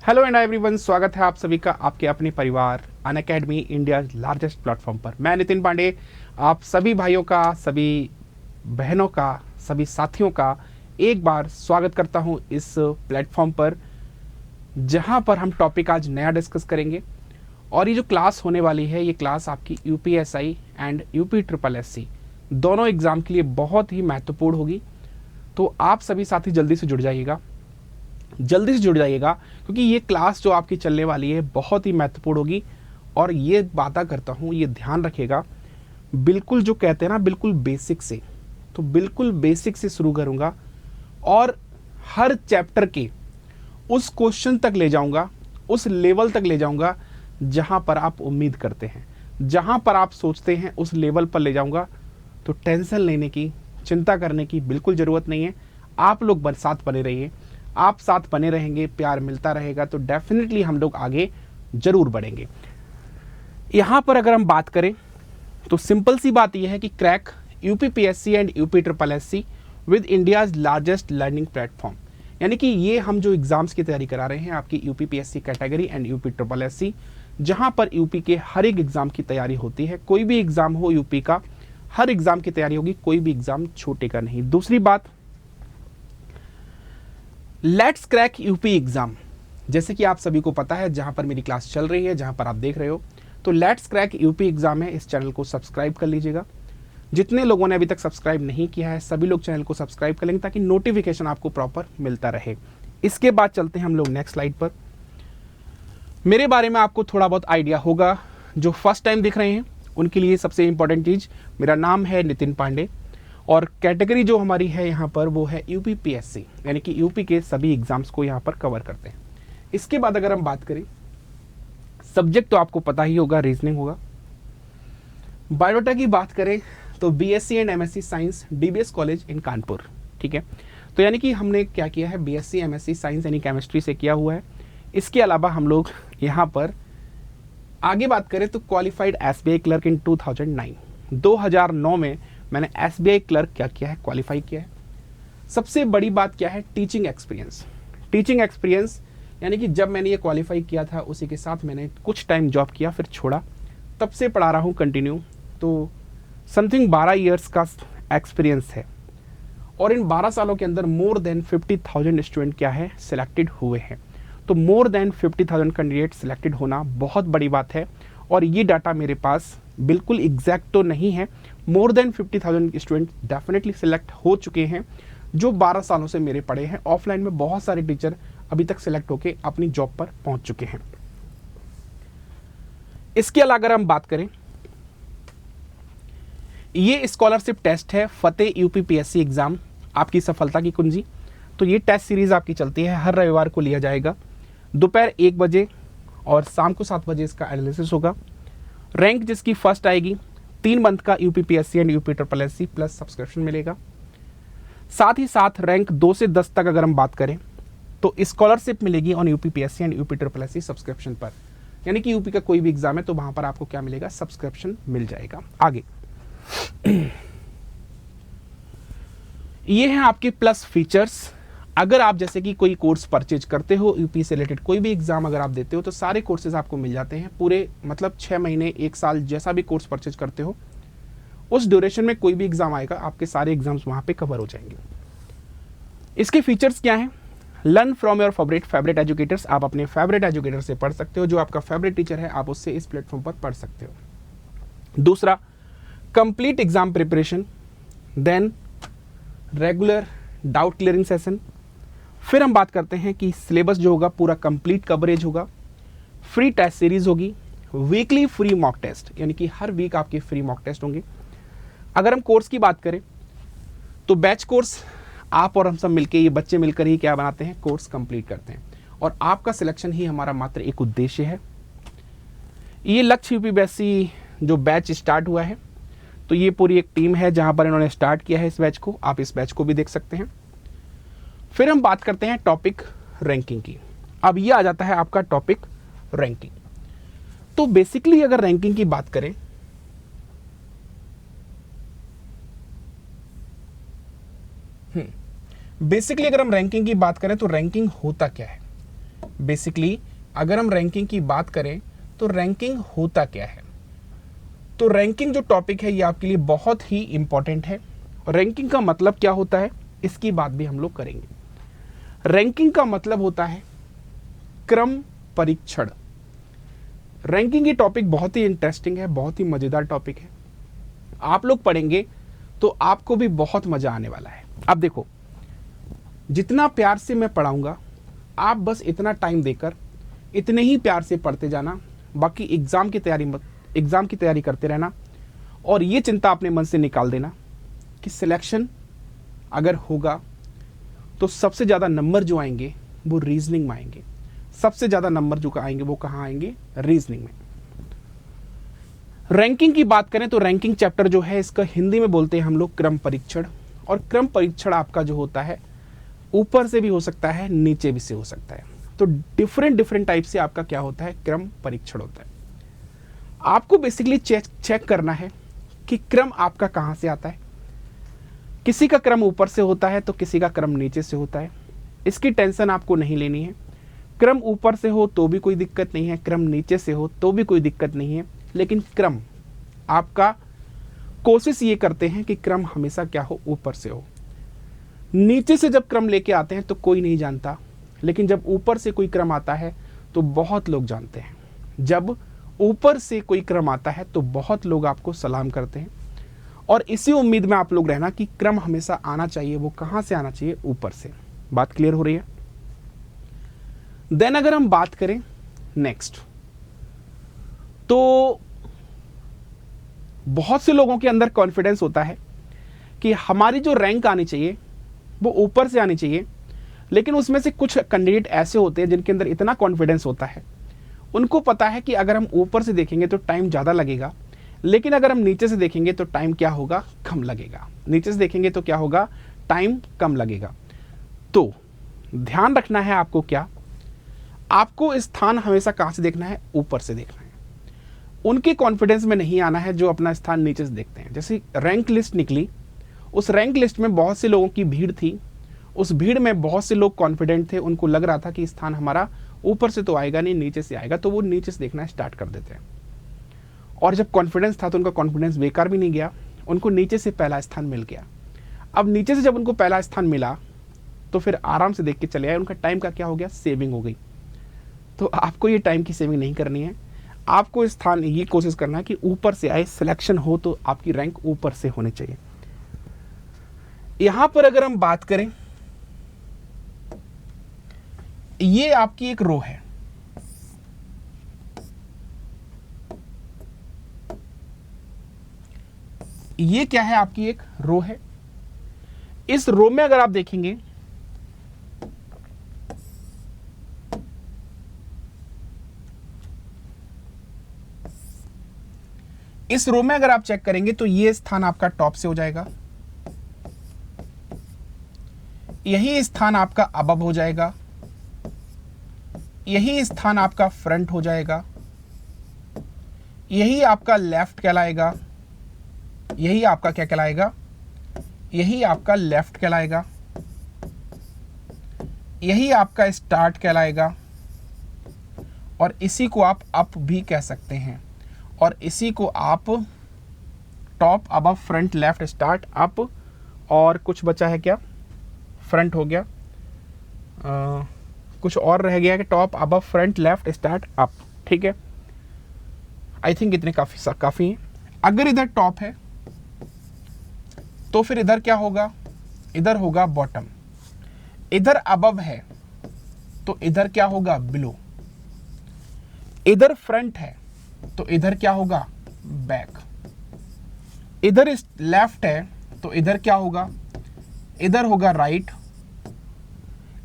Hello and everyone, स्वागत है आप सभी का आपके अपने परिवार अनअकैडमी इंडिया लार्जेस्ट प्लेटफॉर्म पर। मैं नितिन पांडे आप सभी भाइयों का, सभी बहनों का, सभी साथियों का एक बार स्वागत करता हूं इस प्लेटफॉर्म पर, जहां पर हम टॉपिक आज नया डिस्कस करेंगे। और ये जो क्लास होने वाली है, ये क्लास आपकी UPSI and UP triple SC दोनों एग्ज़ाम के लिए बहुत ही महत्वपूर्ण होगी। तो आप सभी साथी जल्दी से जुड़ जाइएगा, क्योंकि ये क्लास जो आपकी चलने वाली है बहुत ही महत्वपूर्ण होगी। और ये बात करता हूँ, ये ध्यान रखिएगा, बिल्कुल जो कहते हैं ना, बिल्कुल बेसिक से, तो बिल्कुल बेसिक से शुरू करूँगा और हर चैप्टर के उस क्वेश्चन तक ले जाऊँगा, उस लेवल तक ले जाऊँगा जहाँ पर आप उम्मीद करते हैं, जहाँ पर आप सोचते हैं, उस लेवल पर ले जाऊँगा। तो टेंशन लेने की, चिंता करने की बिल्कुल ज़रूरत नहीं है। आप लोग साथ बने रहिए, आप साथ बने रहेंगे, प्यार मिलता रहेगा तो डेफिनेटली हम लोग आगे जरूर बढ़ेंगे। यहाँ पर अगर हम बात करें तो सिंपल सी बात यह है कि crack UPPSC and UP triple SC with India's largest learning platform, यानी कि ये हम जो एग्जाम्स की तैयारी करा रहे हैं आपकी UPPSC category and UP triple SC, जहाँ पर यूपी के हर एक एग्जाम की तैयारी होती है। कोई भी एग्जाम हो यूपी का, हर एग्जाम की तैयारी होगी, कोई भी एग्जाम छूटेगा नहीं। दूसरी बात, लेट्स क्रैक यूपी एग्जाम, जैसे कि आप सभी को पता है, जहां पर मेरी क्लास चल रही है, जहां पर आप देख रहे हो, तो लेट्स क्रैक यूपी एग्जाम है। इस चैनल को सब्सक्राइब कर लीजिएगा। जितने लोगों ने अभी तक सब्सक्राइब नहीं किया है, सभी लोग चैनल को सब्सक्राइब कर लेंगे ताकि नोटिफिकेशन आपको प्रॉपर मिलता रहे। इसके बाद चलते हैं हम लोग नेक्स्ट स्लाइड पर। मेरे बारे में आपको थोड़ा बहुत आइडिया होगा, जो फर्स्ट टाइम देख रहे हैं उनके लिए सबसे इंपॉर्टेंट चीज़, मेरा नाम है नितिन पांडे और कैटेगरी जो हमारी है यहाँ पर वो है यूपीपीएससी, यानी कि यूपी के सभी एग्जाम्स को यहाँ पर कवर करते हैं। इसके बाद अगर हम बात करें, सब्जेक्ट तो आपको पता ही होगा, रीजनिंग होगा। बायोडाटा की बात करें तो BSc and MSc science DBS college in Kanpur, ठीक है। तो यानी कि हमने क्या किया है, बीएससी एमएससी साइंस यानी केमिस्ट्री से किया हुआ है। इसके अलावा हम लोग यहाँ पर आगे बात करें तो क्वालिफाइड एसबीआई क्लर्क इन 2009 में मैंने एसबीआई क्लर्क क्या किया है, क्वालिफाई किया है। सबसे बड़ी बात क्या है, टीचिंग एक्सपीरियंस, यानी कि जब मैंने ये क्वालिफाई किया था उसी के साथ मैंने कुछ टाइम जॉब किया, फिर छोड़ा, तब से पढ़ा रहा हूँ कंटिन्यू। तो समथिंग 12 ईयर्स का एक्सपीरियंस है और इन 12 सालों के अंदर मोर देन 50,000 स्टूडेंट क्या है, सिलेक्टेड हुए हैं। तो मोर देन 50,000 कैंडिडेट सिलेक्टेड होना बहुत बड़ी बात है। और ये डाटा मेरे पास बिल्कुल एग्जैक्ट तो नहीं है, more than 50,000 student definitely select हो चुके हैं जो 12 सालों से मेरे पढ़े हैं। ऑफलाइन में बहुत सारे टीचर अभी तक सिलेक्ट होकर अपनी जॉब पर पहुंच चुके हैं। इसके अलावा अगर हम बात करें, ये स्कॉलरशिप टेस्ट है फतेह यूपीपीएससी एग्जाम, आपकी सफलता की कुंजी। तो ये टेस्ट सीरीज आपकी चलती है, हर रविवार को लिया जाएगा, दोपहर 1 बजे और शाम को 7 बजे इसका एनालिसिस होगा। रैंक जिसकी फर्स्ट आएगी 3 मंथ का UPPSC and UP triple SC plus subscription मिलेगा। साथ ही साथ रैंक 2 से 10 तक अगर हम बात करें तो स्कॉलरशिप मिलेगी on UPPSC and UP triple SC subscription पर, यानी कि यूपी का कोई भी एग्जाम है तो वहां पर आपको क्या मिलेगा, सब्सक्रिप्शन मिल जाएगा। आगे ये हैं आपके प्लस फीचर्स। अगर आप जैसे कि कोई कोर्स परचेज करते हो, यूपी से रिलेटेड कोई भी एग्जाम अगर आप देते हो तो सारे कोर्सेज आपको मिल जाते हैं पूरे, मतलब 6 महीने 1 साल जैसा भी कोर्स परचेज करते हो उस ड्यूरेशन में कोई भी एग्जाम आएगा, आपके सारे एग्जाम्स वहां पे कवर हो जाएंगे। इसके फीचर्स क्या हैं, learn from your favourite educators, आप अपने फेवरेट एजुकेटर से पढ़ सकते हो, जो आपका फेवरेट टीचर है आप उससे इस प्लेटफॉर्म पर पढ़ सकते हो। दूसरा, complete exam preparation, then regular doubt clearing session. फिर हम बात करते हैं कि सिलेबस जो होगा पूरा कंप्लीट कवरेज होगा, फ्री टेस्ट सीरीज होगी, वीकली फ्री मॉक टेस्ट, यानी कि हर वीक आपके फ्री मॉक टेस्ट होंगे। अगर हम कोर्स की बात करें तो बैच कोर्स, आप और हम सब मिलके, ये बच्चे मिलकर ही क्या बनाते हैं, कोर्स कंप्लीट करते हैं और आपका सिलेक्शन ही हमारा मात्र एक उद्देश्य है। ये लक्ष्य यूपीपीएससी जो बैच स्टार्ट हुआ है, तो ये पूरी एक टीम है जहां पर इन्होंने स्टार्ट किया है इस बैच को, आप इस बैच को भी देख सकते हैं। फिर हम बात करते हैं टॉपिक रैंकिंग की। अब ये आ जाता है आपका टॉपिक रैंकिंग। तो बेसिकली अगर रैंकिंग की बात करें बेसिकली अगर हम रैंकिंग की बात करें तो रैंकिंग होता क्या है, बेसिकली अगर हम रैंकिंग की बात करें तो रैंकिंग होता क्या है। तो रैंकिंग जो टॉपिक है ये आपके लिए बहुत ही इंपॉर्टेंट है। रैंकिंग का मतलब क्या होता है इसकी बात भी हम लोग करेंगे। रैंकिंग का मतलब होता है क्रम परीक्षण। रैंकिंग ये टॉपिक बहुत ही इंटरेस्टिंग है, बहुत ही मज़ेदार टॉपिक है। आप लोग पढ़ेंगे तो आपको भी बहुत मज़ा आने वाला है। अब देखो, जितना प्यार से मैं पढ़ाऊंगा आप बस इतना टाइम देकर इतने ही प्यार से पढ़ते जाना। बाकी एग्ज़ाम की तैयारी करते रहना और ये चिंता अपने मन से निकाल देना कि सिलेक्शन अगर होगा तो सबसे ज़्यादा नंबर जो आएंगे वो रीजनिंग में आएंगे। सबसे ज़्यादा नंबर जो आएंगे वो कहाँ आएंगे? रीजनिंग में। रैंकिंग की बात करें तो रैंकिंग चैप्टर जो है इसका हिंदी में बोलते हैं हम लोग क्रम परीक्षण। और क्रम परीक्षण आपका जो होता है ऊपर से भी हो सकता है, नीचे भी से हो सकता है। तो डिफरेंट टाइप से आपका क्या होता है? क्रम परीक्षण होता है। आपको बेसिकली चेक करना है कि क्रम आपका कहाँ से आता है। किसी का क्रम ऊपर से होता है तो किसी का क्रम नीचे से होता है। इसकी टेंशन आपको नहीं लेनी है। क्रम ऊपर से हो तो भी कोई दिक्कत नहीं है, क्रम नीचे से हो तो भी कोई दिक्कत नहीं है, लेकिन क्रम आपका कोशिश ये करते हैं कि क्रम हमेशा क्या हो? ऊपर से हो। नीचे से जब क्रम लेके आते हैं तो कोई नहीं जानता, लेकिन जब ऊपर से कोई क्रम आता है तो बहुत लोग जानते हैं। जब ऊपर से कोई क्रम आता है तो बहुत लोग आपको सलाम करते हैं। और इसी उम्मीद में आप लोग रहना कि क्रम हमेशा आना चाहिए। वो कहाँ से आना चाहिए? ऊपर से। बात क्लियर हो रही है? देन अगर हम बात करें नेक्स्ट, तो बहुत से लोगों के अंदर कॉन्फिडेंस होता है कि हमारी जो रैंक आनी चाहिए वो ऊपर से आनी चाहिए, लेकिन उसमें से कुछ कैंडिडेट ऐसे होते हैं जिनके अंदर इतना कॉन्फिडेंस होता है, उनको पता है कि अगर हम ऊपर से देखेंगे तो टाइम ज़्यादा लगेगा, लेकिन अगर हम नीचे से देखेंगे तो टाइम क्या होगा? कम लगेगा। नीचे से देखेंगे तो क्या होगा? टाइम कम लगेगा। तो ध्यान रखना है आपको क्या? आपको स्थान हमेशा कहाँ से देखना है? ऊपर से देखना है। उनके कॉन्फिडेंस में नहीं आना है जो अपना स्थान नीचे से देखते हैं। जैसे रैंक लिस्ट निकली, उस रैंक लिस्ट में बहुत से लोगों की भीड़ थी। उस भीड़ में बहुत से लोग कॉन्फिडेंट थे, उनको लग रहा था कि स्थान हमारा ऊपर से तो आएगा नहीं, नीचे से आएगा, तो वो नीचे से देखना स्टार्ट कर देते हैं। और जब कॉन्फिडेंस था तो उनका कॉन्फिडेंस बेकार भी नहीं गया, उनको नीचे से पहला स्थान मिल गया। अब नीचे से जब उनको पहला स्थान मिला तो फिर आराम से देख के चले आए, उनका टाइम का क्या हो गया? सेविंग हो गई। तो आपको ये टाइम की सेविंग नहीं करनी है। आपको स्थान ये कोशिश करना है कि ऊपर से आए, सिलेक्शन हो तो आपकी रैंक ऊपर से होनी चाहिए। यहां पर अगर हम बात करें, ये आपकी एक रो है। ये क्या है? आपकी एक रो है। इस रो में अगर आप देखेंगे इस रो में अगर आप चेक करेंगे तो ये स्थान आपका टॉप से हो जाएगा, यही स्थान आपका अबव हो जाएगा, यही स्थान आपका फ्रंट हो जाएगा, यही आपका लेफ्ट कहलाएगा, यही आपका क्या कहलाएगा? यही आपका लेफ्ट कहलाएगा, यही आपका स्टार्ट कहलाएगा, और इसी को आप अप भी कह सकते हैं, और इसी को आप top, above, front, left, start, up, और कुछ बचा है क्या? फ्रंट हो गया, कुछ और रह गया कि top, above, front, left, start, up. ठीक है, आई थिंक इतने काफ़ी हैं। अगर इधर टॉप है तो फिर इधर क्या होगा? इधर होगा बॉटम। इधर अबव है तो इधर क्या होगा? बिलो। इधर फ्रंट है तो इधर क्या होगा? बैक। इधर लेफ्ट है तो इधर क्या होगा? इधर होगा राइट।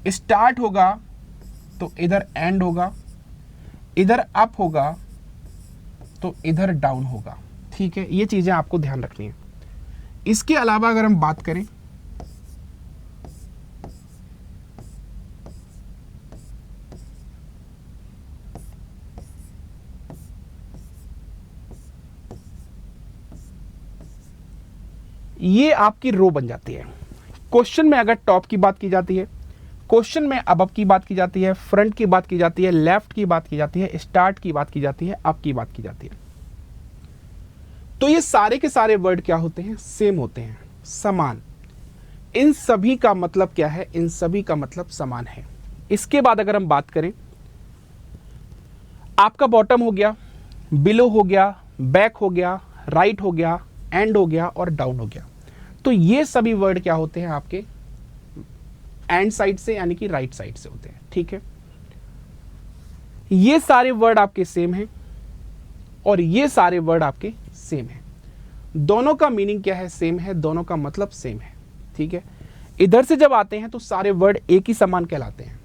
स्टार्ट होगा तो इधर एंड होगा। इधर अप होगा तो इधर डाउन होगा। ठीक है, ये चीजें आपको ध्यान रखनी है। इसके अलावा अगर हम बात करें, ये आपकी रो बन जाती है। क्वेश्चन में अगर टॉप की बात की जाती है क्वेश्चन में अबव की बात की जाती है, फ्रंट की बात की जाती है, लेफ्ट की बात की जाती है, स्टार्ट की बात की जाती है, अप की बात की जाती है। तो ये सारे के सारे वर्ड क्या होते हैं? सेम होते हैं, समान। इन सभी का मतलब क्या है? इन सभी का मतलब समान है। इसके बाद अगर हम बात करें, आपका बॉटम हो गया, बिलो हो गया, बैक हो गया, राइट हो गया, एंड हो गया और डाउन हो गया। तो ये सभी वर्ड क्या होते हैं? आपके एंड साइड से यानी कि राइट साइड से होते हैं। ठीक है, ये सारे वर्ड आपके सेम हैं और ये सारे वर्ड आपके सेम हैं। दोनों का मीनिंग क्या है? सेम है, दोनों का मतलब सेम है। ठीक है, इधर से जब आते हैं तो सारे वर्ड एक ही समान कहलाते हैं।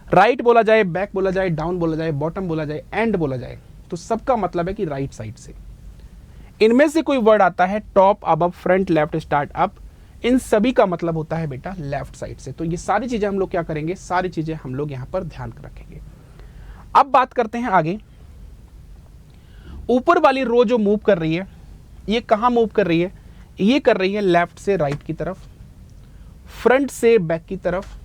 राइट बोला जाए, बैक बोला जाए, डाउन बोला जाए, बॉटम बोला जाए, एंड बोला जाए, तो सबका मतलब है कि राइट साइड से। इनमें से कोई वर्ड आता है top, above, front, left, start, up, इन सभी का मतलब होता है बेटा लेफ्ट साइड से। तो ये सारी चीजें हम लोग क्या करेंगे? सारी चीजें हम लोग यहां पर ध्यान रखेंगे। अब बात करते हैं आगे। ऊपर वाली रो जो मूव कर रही है, ये कहां मूव कर रही है? ये कर रही है लेफ्ट से राइट की तरफ, फ्रंट से बैक की तरफ,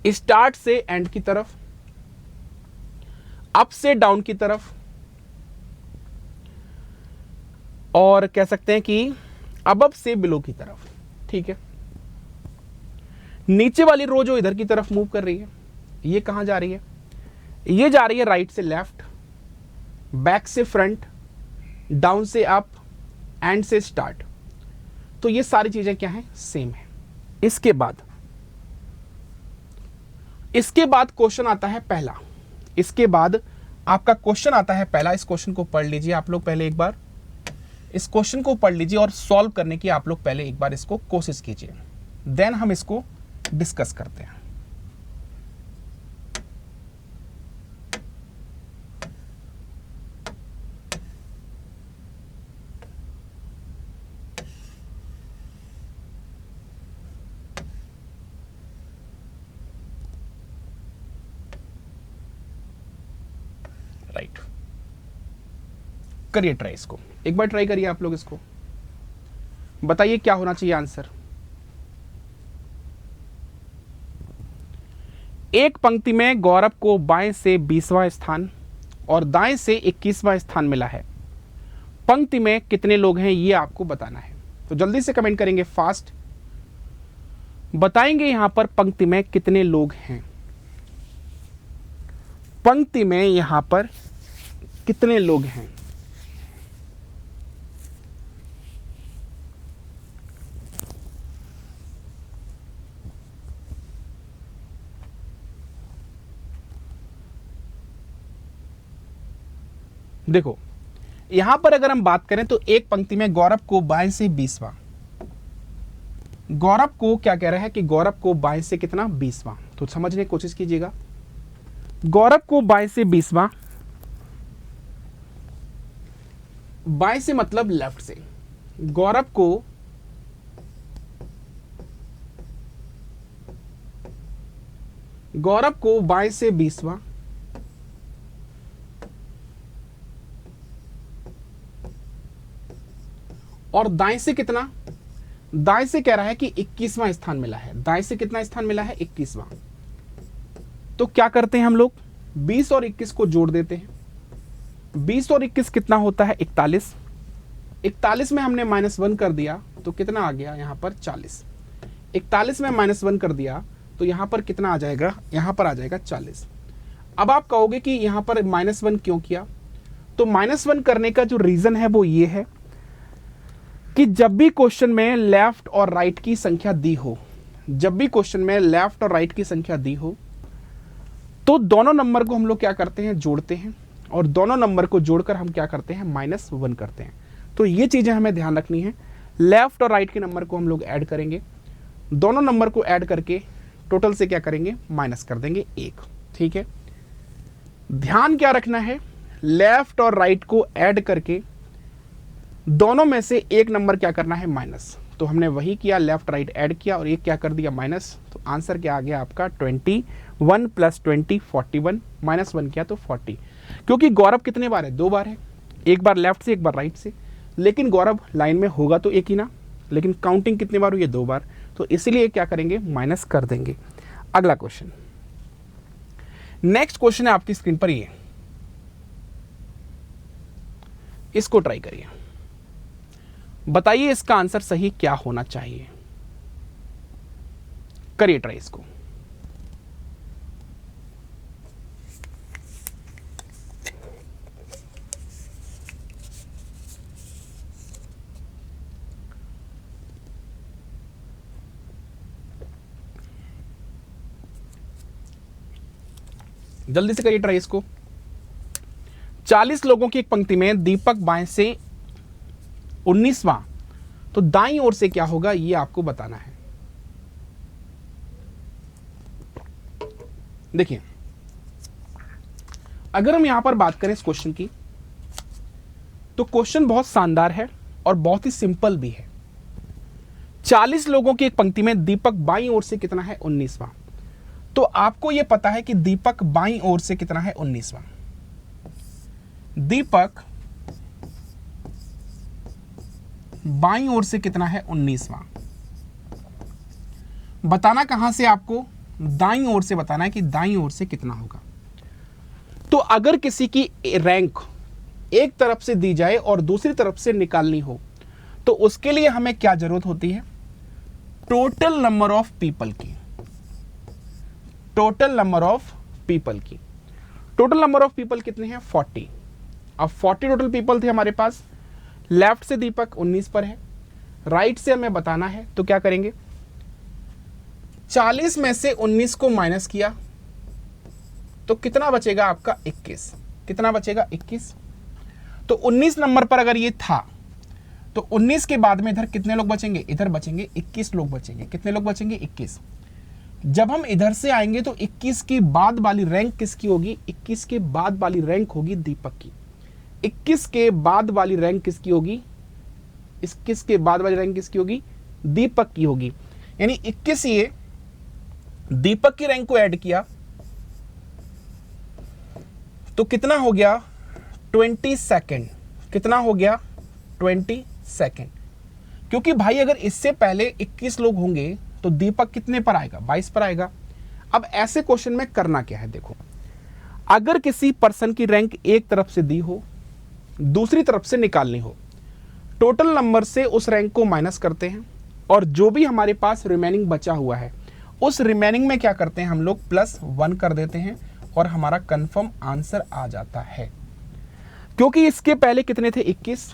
स्टार्ट से एंड की तरफ, अप से डाउन की तरफ, और कह सकते हैं कि अबव से बिलो की तरफ। ठीक है, नीचे वाली रो जो इधर की तरफ मूव कर रही है, ये कहां जा रही है? ये जा रही है राइट से लेफ्ट, बैक से फ्रंट, डाउन से अप, एंड से स्टार्ट। तो ये सारी चीजें क्या हैं? सेम है। इसके बाद क्वेश्चन आता है पहला। इसके बाद आपका क्वेश्चन आता है पहला। इस क्वेश्चन को पढ़ लीजिए आप लोग पहले एक बार। इस क्वेश्चन को पढ़ लीजिए और सॉल्व करने की आप लोग पहले एक बार इसको कोशिश कीजिए, देन हम इसको डिस्कस करते हैं। राइट, करिए ट्राई इसको, एक बार ट्राई करिए आप लोग इसको, बताइए क्या होना चाहिए आंसर। एक पंक्ति में गौरव को बाएं से 20वां स्थान और दाएं से 21वां स्थान मिला है। पंक्ति में कितने लोग हैं ये आपको बताना है। तो जल्दी से कमेंट करेंगे, फास्ट बताएंगे यहां पर पंक्ति में कितने लोग हैं। पंक्ति में यहां पर कितने लोग हैं? देखो यहां पर अगर हम बात करें तो एक पंक्ति में गौरव को बाएं से 20वां, गौरव को क्या कह रहा है कि गौरव को बाएं से कितना? 20वां। तो समझने की कोशिश कीजिएगा, गौरव को बाएं से 20वां, बाएं से मतलब लेफ्ट से, गौरव को बाएं से 20वां और दाएं से कितना? दाएं से कह रहा है कि 21वां स्थान मिला है। दाएं से कितना स्थान मिला है? 21वां। तो क्या करते हैं हम लोग? 20 और 21 को जोड़ देते हैं। 20 और 21 कितना होता है? 41। 41 में हमने -1 कर दिया तो कितना आ गया यहाँ पर? 40। 41 में -1 कर दिया तो यहाँ पर कितना आ जाएगा? यहाँ पर आ जाएगा 40। अब आप कहोगे कि यहाँ पर -1 क्यों किया? तो -1 करने का जो रीजन है वो ये है कि जब भी क्वेश्चन में लेफ्ट और राइट की संख्या दी हो, जब भी क्वेश्चन में लेफ्ट और राइट की संख्या दी हो तो दोनों नंबर को हम लोग क्या करते हैं? जोड़ते हैं, और दोनों नंबर को जोड़कर हम क्या करते हैं? -1 करते हैं। तो ये चीजें हमें ध्यान रखनी है। लेफ्ट और राइट के नंबर को हम लोग ऐड करेंगे, दोनों नंबर को ऐड करके टोटल से क्या करेंगे? माइनस कर देंगे 1। ठीक है, ध्यान क्या रखना है? लेफ्ट और राइट को ऐड करके दोनों में से एक नंबर क्या करना है? माइनस। तो हमने वही किया, लेफ्ट राइट ऐड किया और एक क्या कर दिया? माइनस। तो आंसर क्या आ गया आपका? 21 + 20 41, -1 किया तो 40। क्योंकि गौरव कितने बार है? 2 बार है, एक बार लेफ्ट से एक बार राइट से। लेकिन गौरव लाइन में होगा तो एक ही ना, लेकिन काउंटिंग कितने बार हुई है? 2 बार। तो इसीलिए क्या करेंगे, माइनस कर देंगे। अगला क्वेश्चन, नेक्स्ट क्वेश्चन है आपकी स्क्रीन पर, ये इसको ट्राई करिए, बताइए इसका आंसर सही क्या होना चाहिए। करिए ट्राई इसको। जल्दी से करिए ट्राई इसको। 40 लोगों की एक पंक्ति में दीपक बाएं से 19वां, तो दाईं ओर से क्या होगा ये आपको बताना है। देखिए, अगर हम यहां पर बात करें इस क्वेश्चन की, तो क्वेश्चन बहुत शानदार है और बहुत ही सिंपल भी है। 40 लोगों की एक पंक्ति में दीपक बाईं ओर से कितना है, 19वां। तो आपको यह पता है कि दीपक बाईं ओर से कितना है, 19वां। दीपक बाईं ओर से कितना है, 19वां। बताना कहां से, आपको दाईं ओर से बताना है कि दाईं ओर से कितना होगा। तो अगर किसी की रैंक एक तरफ से दी जाए और दूसरी तरफ से निकालनी हो, तो उसके लिए हमें क्या जरूरत होती है, टोटल नंबर ऑफ पीपल की। टोटल नंबर ऑफ पीपल की, टोटल नंबर ऑफ पीपल कितने हैं, 40। अब 40 टोटल पीपल थे हमारे पास। लेफ्ट से दीपक 19 पर है, राइट से हमें बताना है, तो क्या करेंगे, 40 में से 19 को माइनस किया तो कितना बचेगा आपका, 21। कितना बचेगा, 21। तो 19 नंबर पर अगर ये था, तो 19 के बाद में इधर कितने लोग बचेंगे, इधर बचेंगे 21 लोग बचेंगे। कितने लोग बचेंगे, 21। जब हम इधर से आएंगे तो 21 की बाद वाली रैंक किसकी होगी, 21 के बाद वाली रैंक होगी दीपक की। 21 के बाद वाली रैंक किसकी होगी, 21 के बाद वाली रैंक किसकी होगी, दीपक की होगी। यानी 21 ये दीपक की रैंक को ऐड किया तो कितना हो गया, 20 सेकेंड। कितना हो गया, 20 सेकेंड। क्योंकि भाई अगर इससे पहले 21 लोग होंगे तो दीपक कितने पर आएगा, 22 पर आएगा। अब ऐसे क्वेश्चन में करना क्या है, देखो, अगर किसी पर्सन की रैंक एक तरफ से दी हो, दूसरी तरफ से निकालनी हो, टोटल नंबर से उस रैंक को माइनस करते हैं और जो भी हमारे पास रिमेनिंग बचा हुआ है उस रिमेनिंग में क्या करते हैं हम लोग, +1 कर देते हैं और हमारा कंफर्म आंसर आ जाता है। क्योंकि इसके पहले कितने थे, 21,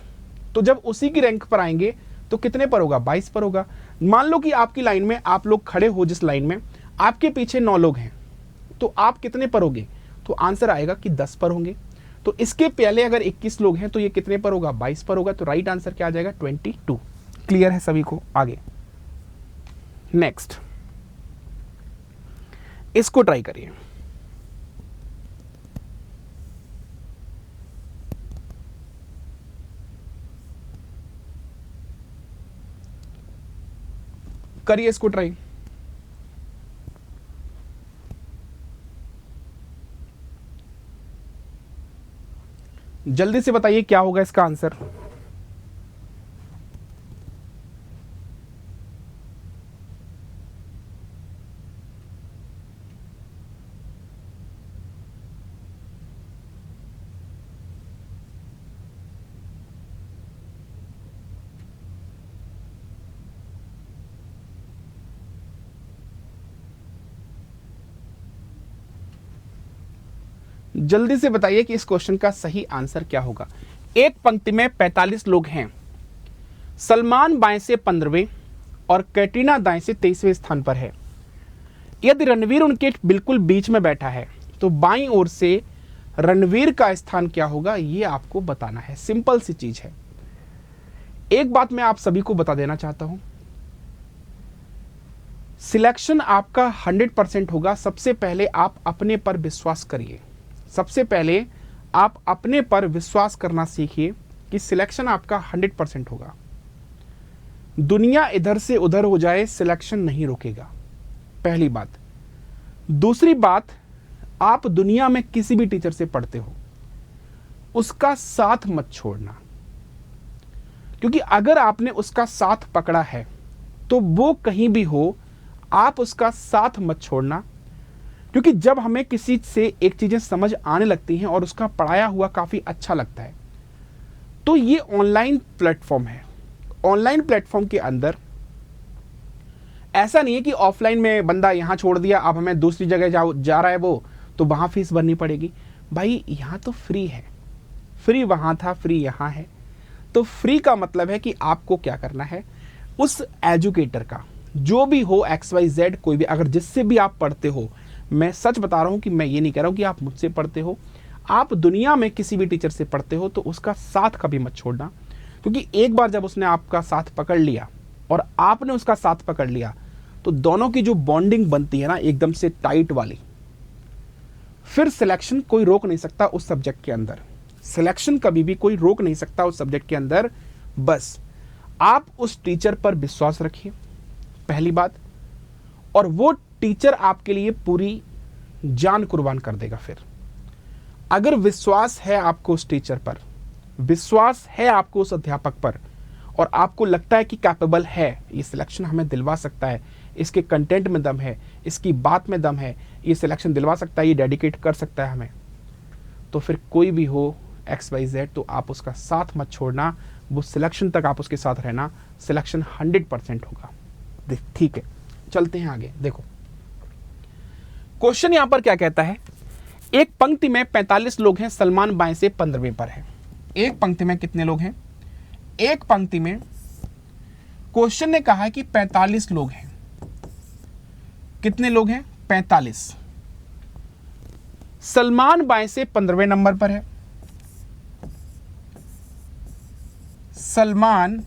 तो जब उसी की रैंक पर आएंगे तो कितने पर होगा, 22 पर होगा। मान लो कि आपकी लाइन में आप लोग खड़े हो, जिस लाइन में आपके पीछे 9 लोग हैं, तो आप कितने पर होगे, तो आंसर आएगा कि 10 पर होंगे। तो इसके पहले अगर 21 लोग हैं तो ये कितने पर होगा, 22 पर होगा। तो राइट आंसर क्या आ जाएगा, 22। क्लियर है सभी को। आगे नेक्स्ट, इसको ट्राई करिए। करिए इसको ट्राई। जल्दी से बताइए क्या होगा इसका आंसर। जल्दी से बताइए कि इस क्वेश्चन का सही आंसर क्या होगा। एक पंक्ति में 45 लोग हैं, सलमान बाएं से 15वें और कैटरीना दाएं से 23वें स्थान पर है। यदि रणवीर उनके बिल्कुल बीच में बैठा है तो बाईं ओर से रणवीर का स्थान क्या होगा, ये आपको बताना है। सिंपल सी चीज है। एक बात मैं आप सभी को बता देना चाहता हूं, सिलेक्शन आपका 100% होगा। सबसे पहले आप अपने पर विश्वास करिए। सबसे पहले आप अपने पर विश्वास करना सीखिए कि सिलेक्शन आपका 100% होगा। दुनिया इधर से उधर हो जाए, सिलेक्शन नहीं रुकेगा, पहली बात। दूसरी बात, आप दुनिया में किसी भी टीचर से पढ़ते हो, उसका साथ मत छोड़ना, क्योंकि अगर आपने उसका साथ पकड़ा है तो वो कहीं भी हो आप उसका साथ मत छोड़ना, क्योंकि जब हमें किसी से एक चीज़ें समझ आने लगती हैं और उसका पढ़ाया हुआ काफ़ी अच्छा लगता है, तो ये ऑनलाइन प्लेटफॉर्म है। ऑनलाइन प्लेटफॉर्म के अंदर ऐसा नहीं है कि ऑफलाइन में बंदा यहाँ छोड़ दिया, अब हमें दूसरी जगह जा रहा है वो, तो वहाँ फीस भरनी पड़ेगी। भाई यहाँ तो फ्री है, फ्री वहाँ था, फ्री यहाँ है। तो फ्री का मतलब है कि आपको क्या करना है, उस एजुकेटर का जो भी हो XYZ, कोई भी, अगर जिससे भी आप पढ़ते हो, मैं सच बता रहा हूँ कि मैं ये नहीं कह रहा हूँ कि आप मुझसे पढ़ते हो, आप दुनिया में किसी भी टीचर से पढ़ते हो, तो उसका साथ कभी मत छोड़ना। क्योंकि एक बार जब उसने आपका साथ पकड़ लिया और आपने उसका साथ पकड़ लिया, तो दोनों की जो बॉन्डिंग बनती है ना एकदम से टाइट वाली, फिर सिलेक्शन कोई रोक नहीं सकता उस सब्जेक्ट के अंदर। सिलेक्शन कभी भी कोई रोक नहीं सकता उस सब्जेक्ट के अंदर। बस आप उस टीचर पर विश्वास रखिए, पहली बात, और वो टीचर आपके लिए पूरी जान कुर्बान कर देगा। फिर अगर विश्वास है आपको उस टीचर पर, विश्वास है आपको उस अध्यापक पर, और आपको लगता है कि कैपेबल है, ये सिलेक्शन हमें दिलवा सकता है, इसके कंटेंट में दम है, इसकी बात में दम है, ये सिलेक्शन दिलवा सकता है, ये डेडिकेट कर सकता है हमें, तो फिर कोई भी हो XYZ, तो आप उसका साथ मत छोड़ना, वो सिलेक्शन तक आप उसके साथ रहना, सिलेक्शन 100% होगा। ठीक है, चलते हैं आगे। देखो क्वेश्चन यहां पर क्या कहता है, एक पंक्ति में 45 लोग हैं, सलमान बाएं से 15वें पर है। एक पंक्ति में कितने लोग हैं, एक पंक्ति में क्वेश्चन ने कहा है कि 45 लोग हैं। कितने लोग हैं, 45। सलमान बाएं से 15वें नंबर पर है, सलमान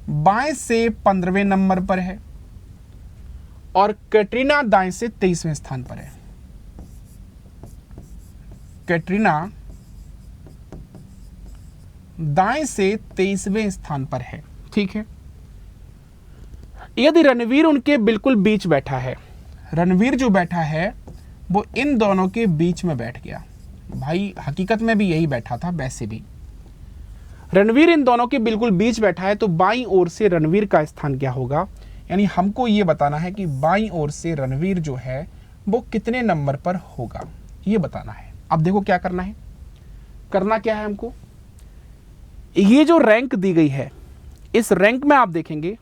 बाएं से 15वें नंबर पर है, और कैटरीना दाएं से 23वें स्थान पर है। कैटरीना दाएं से 23वें स्थान पर है, ठीक है। यदि रणवीर उनके बिल्कुल बीच बैठा है, रणवीर जो बैठा है वो इन दोनों के बीच में बैठ गया, भाई हकीकत में भी यही बैठा था, वैसे भी रणवीर इन दोनों के बिल्कुल बीच बैठा है, तो बाईं ओर से रणवीर का स्थान क्या होगा, यानी हमको ये बताना है कि बाईं ओर से रणवीर जो है वो कितने नंबर पर होगा, ये बताना है। अब देखो क्या करना है, करना क्या है हमको, ये जो रैंक दी गई है, इस रैंक में आप देखेंगे,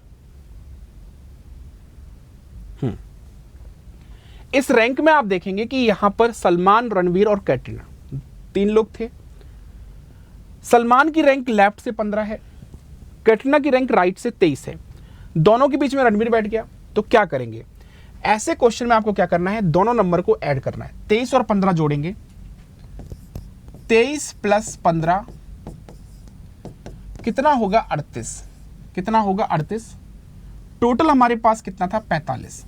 इस रैंक में आप देखेंगे कि यहां पर सलमान, रणवीर और कैटरीना 3 लोग थे। सलमान की रैंक लेफ्ट से 15 है, कैटरीना की रैंक राइट से 23 है, दोनों के बीच में रणवीर बैठ गया। तो क्या करेंगे, ऐसे क्वेश्चन में आपको क्या करना है, दोनों नंबर को ऐड करना है, 23 और 15 जोड़ेंगे, 23 प्लस 15 कितना होगा, 38। कितना होगा, 38। टोटल हमारे पास कितना था, 45।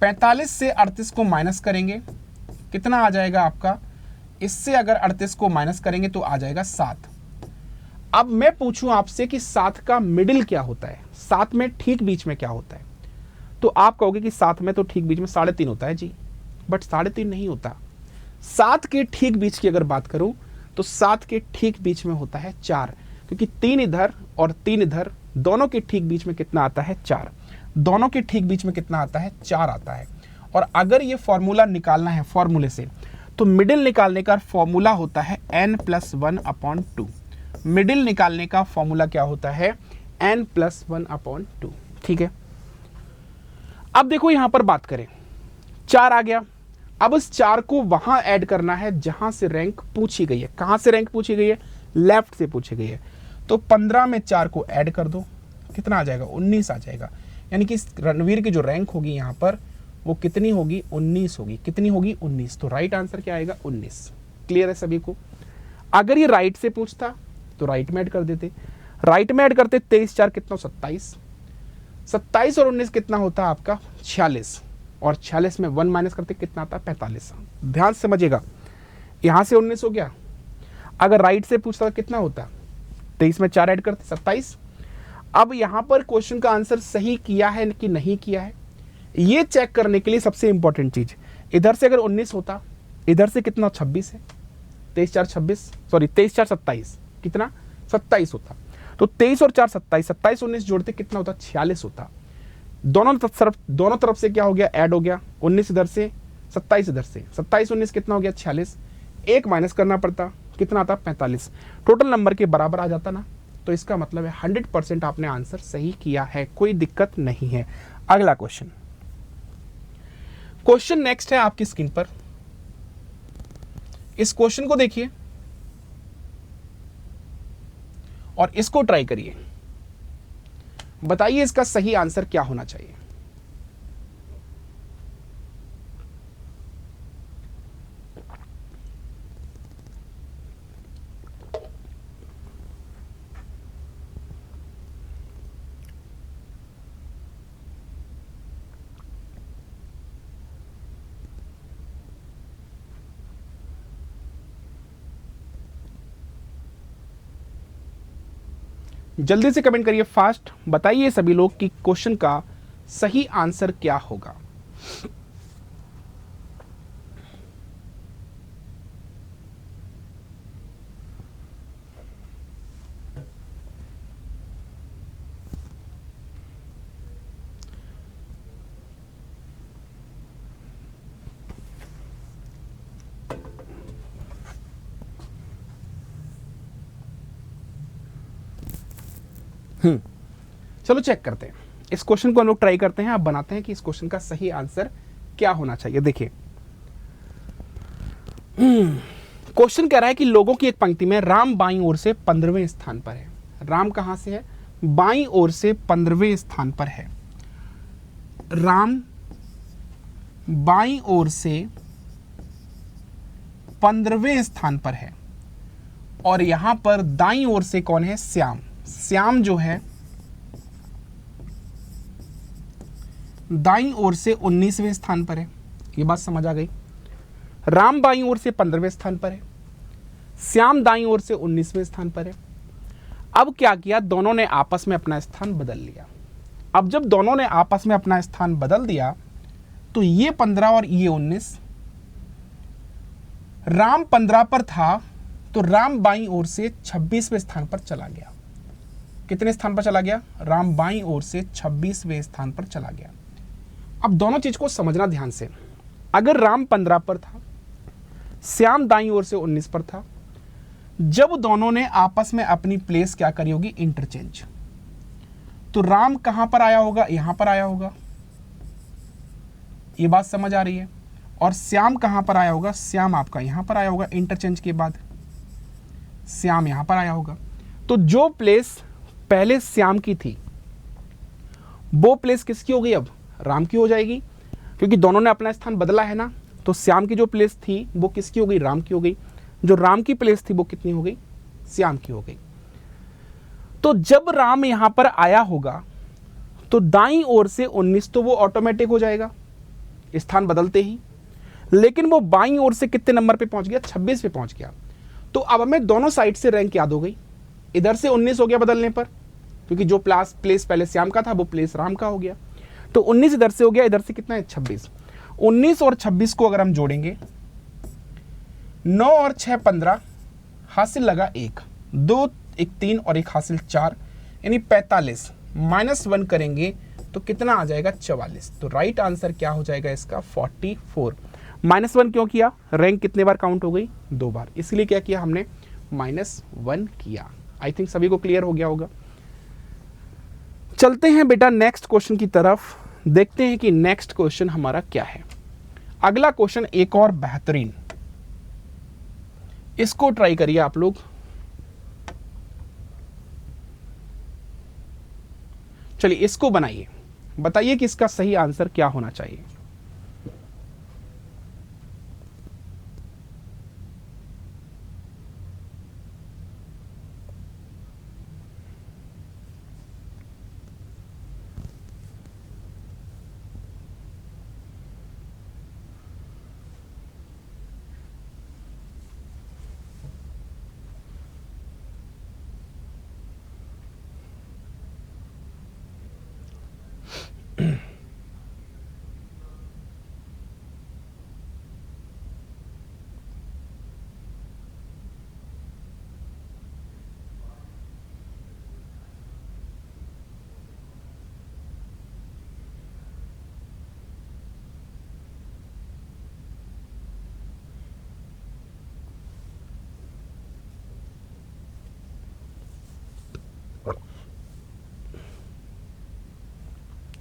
45 से 38 को माइनस करेंगे, कितना आ जाएगा आपका, इससे अगर 38 को माइनस करेंगे तो आ जाएगा 7। अब मैं पूछूं आपसे कि 7 का मिडिल क्या होता है, 7 में ठीक बीच में क्या होता है, तो आप कहोगे कि 7 में तो ठीक बीच में 3.5 होता है जी, बट 3.5 नहीं होता। 7 के ठीक बीच की अगर बात करूं तो 7 के ठीक बीच में होता है 4, क्योंकि 3 इधर और 3 इधर, दोनों के ठीक बीच में कितना आता है, 4। दोनों के ठीक बीच में कितना आता है, 4 आता है। और अगर ये फॉर्मूला निकालना है फॉर्मूले से, तो मिडिल निकालने का फॉर्मूला होता है n+1/2। मिडिल निकालने का फॉर्मूला क्या होता है, n+1/2, ठीक है। अब देखो यहां पर बात करें, 4 आ गया, अब इस 4 को वहां ऐड करना है जहां से रैंक पूछी गई है। कहां से रैंक पूछी गई है, लेफ्ट से पूछी गई है। तो 15 में 4 को ऐड कर दो, कितना आ जाएगा, 19 आ जाएगा। यानी कि रणवीर की जो रैंक होगी यहाँ पर वो कितनी होगी, 19 होगी। कितनी होगी, 19। तो राइट आंसर क्या आएगा, 19। क्लियर है सभी को। अगर ये राइट से पूछता तो राइट में ऐड कर देते, राइट में ऐड करते, 23 4 कितना, 27। 27 और 19 कितना होता है आपका, 46। और 46 में 1 माइनस करते कितना आता है, 45। ध्यान से समझिएगा, यहाँ से 19 हो गया। अगर राइट से पूछता कितना होता, 23 में 4 ऐड करते, 27। अब यहाँ पर क्वेश्चन का आंसर सही किया है कि नहीं किया है, ये चेक करने के लिए सबसे इंपॉर्टेंट चीज, इधर से अगर 19 होता, इधर से कितना, 26 है, 23 4 26, सॉरी 23 4 27, कितना, 27 होता। तो 23 और 4 27, 27 19 जोड़ते कितना होता, 46 होता। दोनों तरफ से क्या हो गया, ऐड हो गया, 19 इधर से 27 इधर से, 27 19 कितना हो गया, 46। एक माइनस करना पड़ता, कितना आता, 45। टोटल नंबर के बराबर आ जाता ना। तो इसका मतलब है 100% आपने आंसर सही किया है, कोई दिक्कत नहीं है। अगला क्वेश्चन, क्वेश्चन नेक्स्ट है आपकी स्क्रीन पर। इस क्वेश्चन को देखिए और इसको ट्राई करिए, बताइए इसका सही आंसर क्या होना चाहिए। जल्दी से कमेंट करिए, फास्ट बताइए सभी लोग कि क्वेश्चन का सही आंसर क्या होगा। चलो चेक करते हैं, इस क्वेश्चन को हम लोग ट्राई करते हैं, आप बनाते हैं कि इस क्वेश्चन का सही आंसर क्या होना चाहिए। देखिए क्वेश्चन कह रहा है कि लोगों की एक पंक्ति में राम बाईं ओर से 15वें स्थान पर है। राम कहां से है, बाईं ओर से 15वें स्थान पर है। राम बाईं ओर से 15वें स्थान पर है और यहां पर दाईं ओर से कौन है, श्याम। श्याम जो है दाईं ओर से 19वें स्थान पर है। ये बात समझ आ गई। राम बाईं ओर से 15वें स्थान पर है, श्याम दाईं ओर से 19वें स्थान पर है। अब क्या किया, दोनों ने आपस में अपना स्थान बदल लिया। अब जब दोनों ने आपस में अपना स्थान बदल दिया तो ये 15 और ये 19, राम 15 पर था तो राम बाईं ओर से 26वें स्थान पर चला गया। कितने स्थान पर चला गया, राम बाईं ओर से 26वें स्थान पर चला गया। अब दोनों चीज को समझना ध्यान से। अगर राम 15 पर था, श्याम दाईं ओर से 19 पर था, जब दोनों ने आपस में अपनी प्लेस क्या करी होगी, इंटरचेंज, तो राम कहां पर आया होगा, यहां पर आया होगा। ये बात समझ आ रही है। और श्याम कहां पर आया होगा, श्याम आपका यहां पर आया होगा। इंटरचेंज के बाद श्याम यहां पर आया होगा। तो जो प्लेस पहले श्याम की थी वो प्लेस किसकी हो गई, अब राम की हो जाएगी, क्योंकि दोनों ने अपना स्थान बदला है ना। तो श्याम की जो प्लेस थी वो किसकी हो गई, राम की हो गई। जो राम की प्लेस थी वो कितनी हो गई, श्याम की हो गई। तो जब राम यहां पर आया होगा तो दाईं ओर से 19 तो वो ऑटोमेटिक हो जाएगा स्थान बदलते ही, लेकिन वो बाईं ओर से कितने नंबर पे पहुंच गया, 26 पे पहुंच गया। तो अब हमें दोनों साइड से रैंक याद हो गई। इधर से 19 हो गया बदलने पर, क्योंकि जो प्लेस पहले श्याम का था वो प्लेस राम का हो गया। तो 19 इधर से हो गया, इधर से कितना है, 26। 19 और 26 को अगर हम जोड़ेंगे, 9 और 6 15, हासिल लगा 1, 2 1 3 और 1 हासिल 4, यानी 45। -1 करेंगे तो कितना आ जाएगा, 44। तो राइट आंसर क्या हो जाएगा इसका, 44। -1 क्यों किया, रैंक कितने बार काउंट हो गई, 2 बार, इसलिए क्या किया हमने, -1 किया। आई थिंक सभी को क्लियर हो गया होगा। चलते हैं बेटा नेक्स्ट क्वेश्चन की तरफ, देखते हैं कि नेक्स्ट क्वेश्चन हमारा क्या है। अगला क्वेश्चन एक और बेहतरीन, इसको ट्राई करिए आप लोग। चलिए इसको बनाइए, बताइए कि इसका सही आंसर क्या होना चाहिए।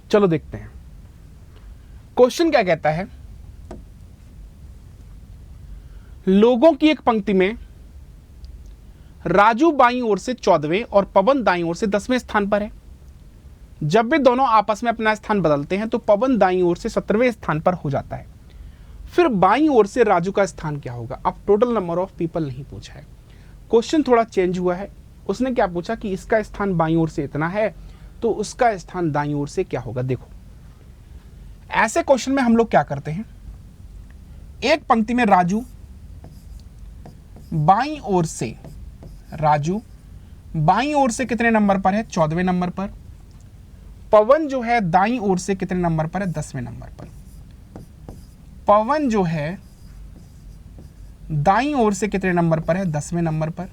चलो देखते हैं क्वेश्चन क्या कहता है। लोगों की एक पंक्ति में राजू बाईं ओर से 14वें और पवन दाईं ओर से 10वें स्थान पर है। जब वे दोनों आपस में अपना स्थान बदलते हैं तो पवन दाईं ओर से 17वें स्थान पर हो जाता है। फिर बाईं ओर से राजू का स्थान क्या होगा। अब टोटल नंबर ऑफ पीपल नहीं पूछा है, क्वेश्चन थोड़ा चेंज हुआ है। उसने क्या पूछा कि इसका स्थान बाईं ओर से इतना है तो उसका स्थान दाईं ओर से क्या होगा। देखो ऐसे क्वेश्चन में हम लोग क्या करते हैं, एक पंक्ति में राजू बाईं ओर से, राजू बाईं ओर से कितने नंबर पर है, 14वें नंबर पर। पवन जो है दाईं ओर से कितने नंबर पर है, 10वें नंबर पर। पवन जो है दाईं ओर से कितने नंबर पर है, 10वें नंबर पर।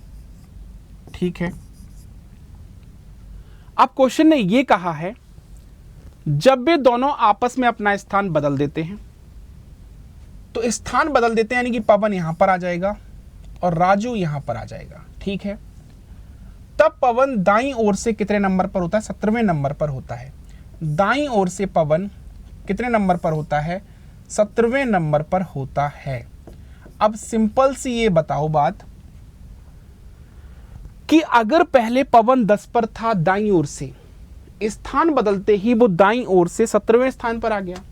ठीक है, अब क्वेश्चन ने यह कहा है जब वे दोनों आपस में अपना स्थान बदल देते हैं, तो स्थान बदल देते हैं यानी कि पवन यहां पर आ जाएगा और राजू यहां पर आ जाएगा। ठीक है, तब पवन दाईं ओर से कितने नंबर पर होता है, 17वें नंबर पर होता है। दाईं ओर से पवन कितने नंबर पर होता है, 17वें नंबर पर होता है। अब सिंपल सी ये बताओ बात कि अगर पहले पवन 10 पर था दाईं ओर से, स्थान बदलते ही वो दाईं ओर से 17वें स्थान पर आ गया,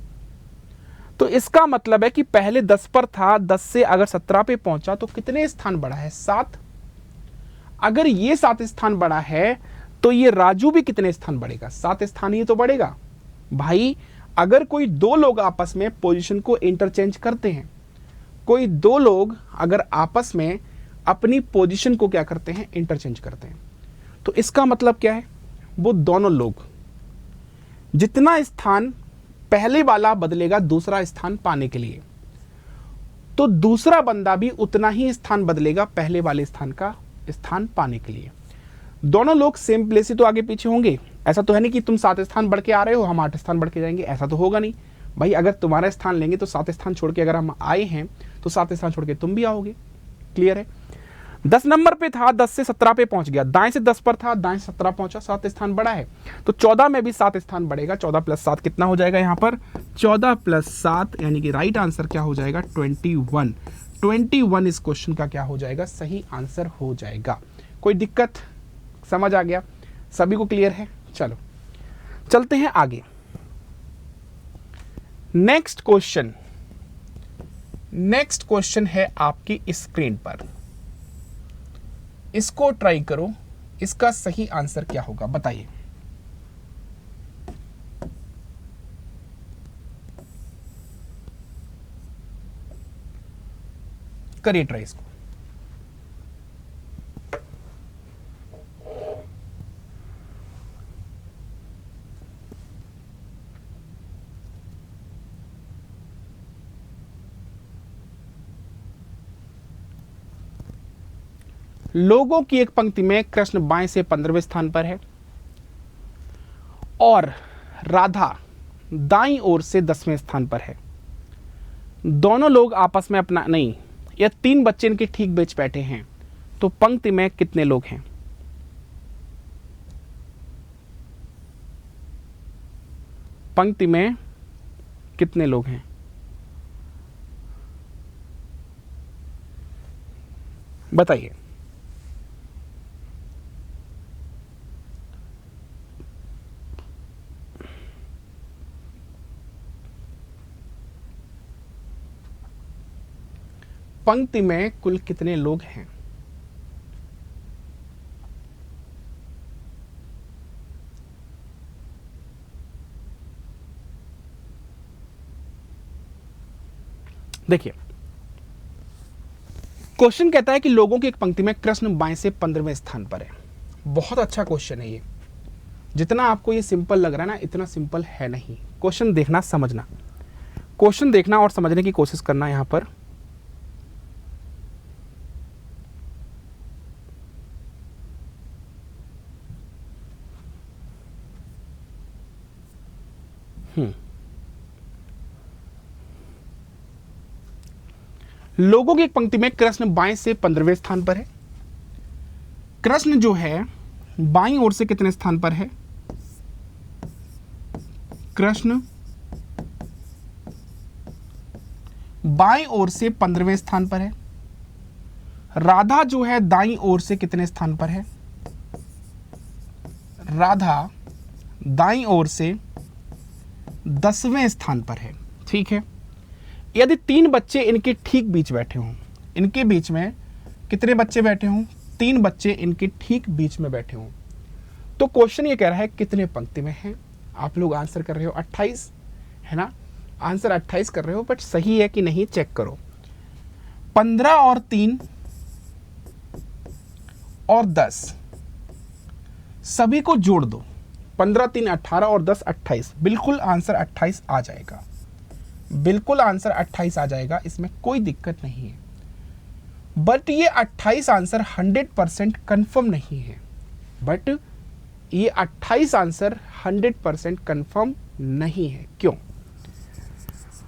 तो इसका मतलब है कि पहले 10 पर था, 10 से अगर 17 पे पहुंचा तो कितने स्थान बढ़ा है, 7। अगर ये 7 स्थान बढ़ा है तो ये राजू भी कितने स्थान बढ़ेगा, 7 स्थान ही तो बढ़ेगा। भाई अगर कोई दो लोग आपस में पोजीशन को इंटरचेंज करते हैं, कोई दो लोग अगर आपस में अपनी पोजीशन को क्या करते हैं, इंटरचेंज करते हैं, तो इसका मतलब क्या है, वो दोनों लोग जितना स्थान पहले वाला बदलेगा दूसरा स्थान पाने के लिए, तो दूसरा बंदा भी उतना ही स्थान बदलेगा पहले वाले स्थान का स्थान पाने के लिए। दोनों लोग सेम प्लेस ही तो आगे पीछे होंगे। ऐसा तो है नहीं कि तुम 7 स्थान बढ़ के आ रहे हो, हम 8 स्थान बढ़ के जाएंगे, ऐसा तो होगा नहीं। भाई अगर तुम्हारा स्थान लेंगे तो 7 स्थान छोड़ के अगर हम आए हैं तो 7 स्थान छोड़ के तुम भी आओगे। क्लियर है। 10 नंबर पे था, 10 से 17 पे पहुंच गया, दाएं से 10 पर था, दाएं से 17 पहुंचा, 7 स्थान बढ़ा है, तो 14 में भी 7 स्थान बढ़ेगा। 14 + 7 कितना हो जाएगा यहाँ पर, 14 + 7 यानी कि राइट आंसर क्या हो जाएगा, 21। 21 इस क्वेश्चन का क्या हो जाएगा, सही आंसर हो जाएगा। कोई दिक्कत, समझ आ गया सभी को, क्लियर है। चलो चलते हैं आगे। नेक्स्ट क्वेश्चन है आपकी स्क्रीन पर, इसको ट्राई करो, इसका सही आंसर क्या होगा बताइए। करिए ट्राई इसको। लोगों की एक पंक्ति में कृष्ण बाएं से 15वें स्थान पर है और राधा दाईं ओर से 10वें स्थान पर है। दोनों लोग आपस में अपना नहीं, ये 3 बच्चे इनके ठीक बीच बैठे हैं, तो पंक्ति में कितने लोग हैं। पंक्ति में कितने लोग हैं बताइए। पंक्ति में कुल कितने लोग हैं। देखिए क्वेश्चन कहता है कि लोगों की एक पंक्ति में कृष्ण बाएं से 15वें स्थान पर है। बहुत अच्छा क्वेश्चन है ये। जितना आपको ये सिंपल लग रहा है ना, इतना सिंपल है नहीं। क्वेश्चन देखना, समझना, क्वेश्चन देखना और समझने की कोशिश करना। यहां पर लोगों की एक पंक्ति में कृष्ण बाएं से 15वें स्थान पर है। कृष्ण जो है बाईं ओर से कितने स्थान पर है, कृष्ण बाईं ओर से 15वें स्थान पर है। राधा जो है दाईं ओर से कितने स्थान पर है? राधा दाईं ओर से 10वें स्थान पर है। ठीक है, यदि 3 बच्चे इनके ठीक बीच बैठे हों, इनके बीच में कितने बच्चे बैठे हों? 3 बच्चे इनके ठीक बीच में बैठे हों, तो क्वेश्चन ये कह रहा है कितने पंक्ति में हैं। आप लोग आंसर कर रहे हो 28, है ना? आंसर 28 कर रहे हो, बट सही है कि नहीं चेक करो। 15 और 3 और 10 सभी को जोड़ दो। 15 3 18 और 10 28, बिल्कुल आंसर 28 आ जाएगा। बिल्कुल आंसर 28 आ जाएगा, इसमें कोई दिक्कत नहीं है। बट ये 28 आंसर 100% कंफर्म नहीं है। बट ये 28 आंसर 100% कंफर्म नहीं है। क्यों?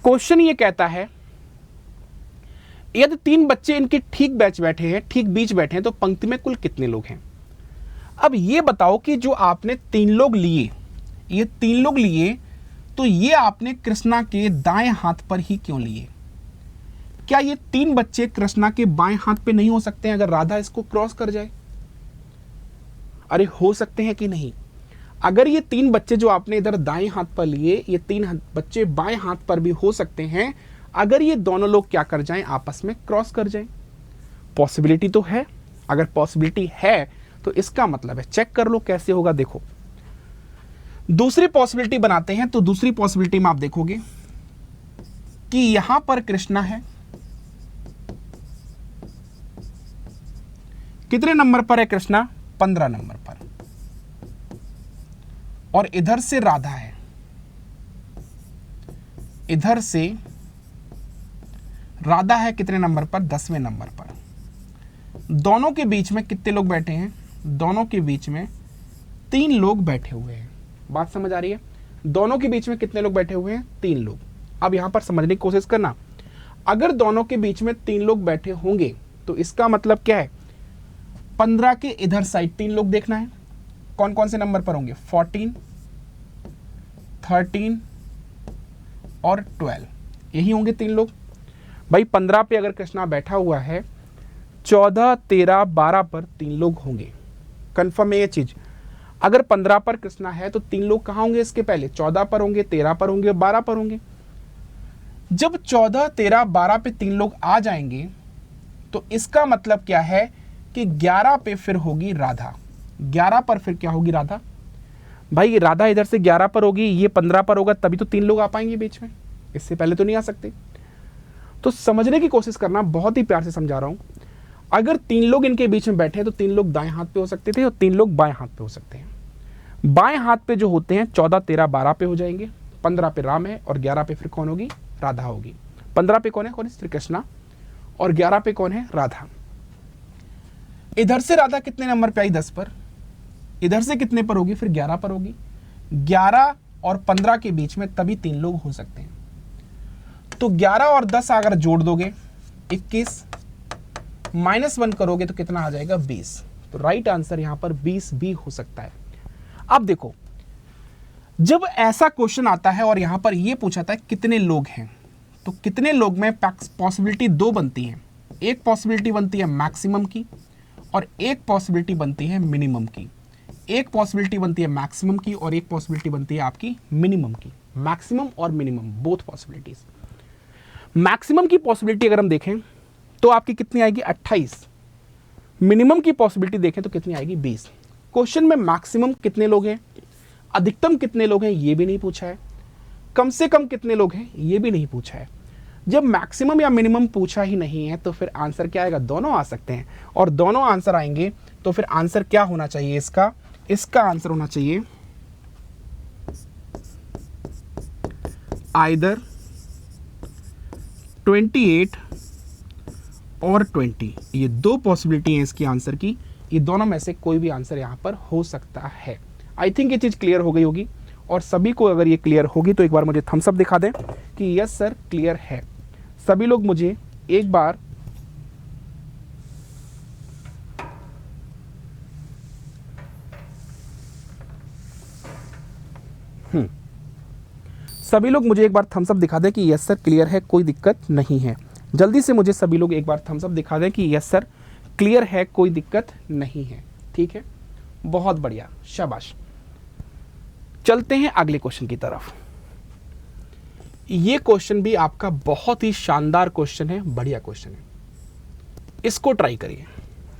क्वेश्चन ये कहता है यदि 3 बच्चे इनके ठीक बैच बैठे हैं, ठीक बीच बैठे हैं, तो पंक्ति में कुल कितने लोग हैं? अब ये बताओ कि जो आपने 3 लोग लिए, ये 3 लोग लिए, तो ये आपने कृष्णा के दाएं हाथ पर ही क्यों लिए? क्या ये 3 बच्चे कृष्णा के बाएं हाथ पे नहीं हो सकते हैं अगर राधा इसको क्रॉस कर जाए? अरे हो सकते हैं कि नहीं? अगर ये 3 बच्चे जो आपने इधर दाएं हाथ पर लिए, ये 3 बच्चे बाएं हाथ पर भी हो सकते हैं अगर ये दोनों लोग क्या कर जाएं, आपस में क्रॉस कर जाएं। पॉसिबिलिटी तो है। अगर पॉसिबिलिटी है तो इसका मतलब है, चेक कर लो कैसे होगा। देखो, दूसरी पॉसिबिलिटी बनाते हैं। तो दूसरी पॉसिबिलिटी में आप देखोगे कि यहां पर कृष्णा है, कितने नंबर पर है कृष्णा? 15 नंबर पर। और इधर से राधा है, इधर से राधा है कितने नंबर पर? 10वें नंबर पर। दोनों के बीच में कितने लोग बैठे हैं? दोनों के बीच में 3 लोग बैठे हुए हैं। बात समझ आ रही है? दोनों के बीच में कितने लोग बैठे हुए हैं? 3 लोग। अब यहां पर समझने की कोशिश करना, अगर दोनों के बीच में 3 लोग बैठे होंगे तो इसका मतलब क्या है? 15 के इधर साइड 3 लोग देखना है। कौन कौन से नंबर पर होंगे? 14, 13 और 12, यही होंगे 3 लोग। भाई 15 पे अगर कृष्णा बैठा हुआ है, 14, 13, 12 पर 3 लोग होंगे। कंफर्म है ये चीज? अगर 15 पर कृष्णा है तो 3 लोग कहां होंगे? इसके पहले 14 पर होंगे, 13 पर होंगे, 12 पर होंगे। जब 14, 13, 12 पे 3 लोग आ जाएंगे तो इसका मतलब क्या है कि 11 पे फिर होगी राधा। 11 पर फिर क्या होगी? राधा। भाई राधा इधर से 11 पर होगी, ये 15 पर होगा, तभी तो 3 लोग आ पाएंगे बीच में, इससे पहले तो नहीं आ सकते। तो समझने की कोशिश करना, बहुत ही प्यार से समझा रहा हूं। अगर 3 लोग इनके बीच में बैठे तो 3 लोग दाएं हाथ पे हो सकते थे और 3 लोग बाएं हाथ पे हो सकते हैं। बाएं हाथ पे जो होते हैं 14, 13, 12 पे हो जाएंगे। 15 पे राम है और 11 पे फिर कौन होगी? राधा होगी। 15 पे कौन है? श्री कृष्णा। और 11 पे कौन है? राधा। इधर से राधा कितने नंबर पे आई? 10 पर। इधर से कितने पर होगी? फिर 11 पर होगी। 11 और 15 के बीच में तभी 3 लोग हो सकते हैं। तो 11 और 10 अगर जोड़ दोगे 21, -1 करोगे तो कितना आ जाएगा? 20। तो राइट आंसर यहां पर 20 भी हो सकता है। अब देखो, जब ऐसा क्वेश्चन आता है और यहां पर यह पूछा था कितने लोग हैं, तो कितने लोग में पॉसिबिलिटी 2 बनती है। एक पॉसिबिलिटी बनती है मैक्सिमम की और एक पॉसिबिलिटी बनती है मिनिमम की। एक पॉसिबिलिटी बनती है मैक्सिमम की और एक पॉसिबिलिटी बनती है आपकी मिनिमम की। मैक्सिमम और मिनिमम, बोथ पॉसिबिलिटीज। मैक्सिमम की पॉसिबिलिटी अगर हम देखें तो आपकी कितनी आएगी? 28। मिनिमम की पॉसिबिलिटी देखें तो कितनी आएगी? 20। क्वेश्चन में मैक्सिमम कितने लोग हैं, अधिकतम कितने लोग हैं, ये भी नहीं पूछा है। कम से कम कितने लोग हैं, ये भी नहीं पूछा है। जब मैक्सिमम या मिनिमम पूछा ही नहीं है तो फिर आंसर क्या आएगा? दोनों आ सकते हैं। और दोनों आंसर आएंगे तो फिर आंसर क्या होना चाहिए इसका? इसका आंसर होना चाहिए आइदर 28 और 20। ये 2 पॉसिबिलिटी हैं इसकी आंसर की। ये दोनों में से कोई भी आंसर यहां पर हो सकता है। आई थिंक ये चीज क्लियर हो गई होगी, और सभी को अगर ये क्लियर होगी तो एक बार मुझे थम्स अप दिखा दें कि यस सर क्लियर है। सभी लोग मुझे एक बार सभी लोग मुझे एक बार थम्स अप दिखा दें कि यस सर क्लियर है, कोई दिक्कत नहीं है। जल्दी से मुझे सभी लोग एक बार थम्स अप दिखा दें कि यस सर क्लियर है, कोई दिक्कत नहीं है। ठीक है, बहुत बढ़िया, शाबाश। चलते हैं अगले क्वेश्चन की तरफ। ये क्वेश्चन भी आपका बहुत ही शानदार क्वेश्चन है, बढ़िया क्वेश्चन है। इसको ट्राई करिए,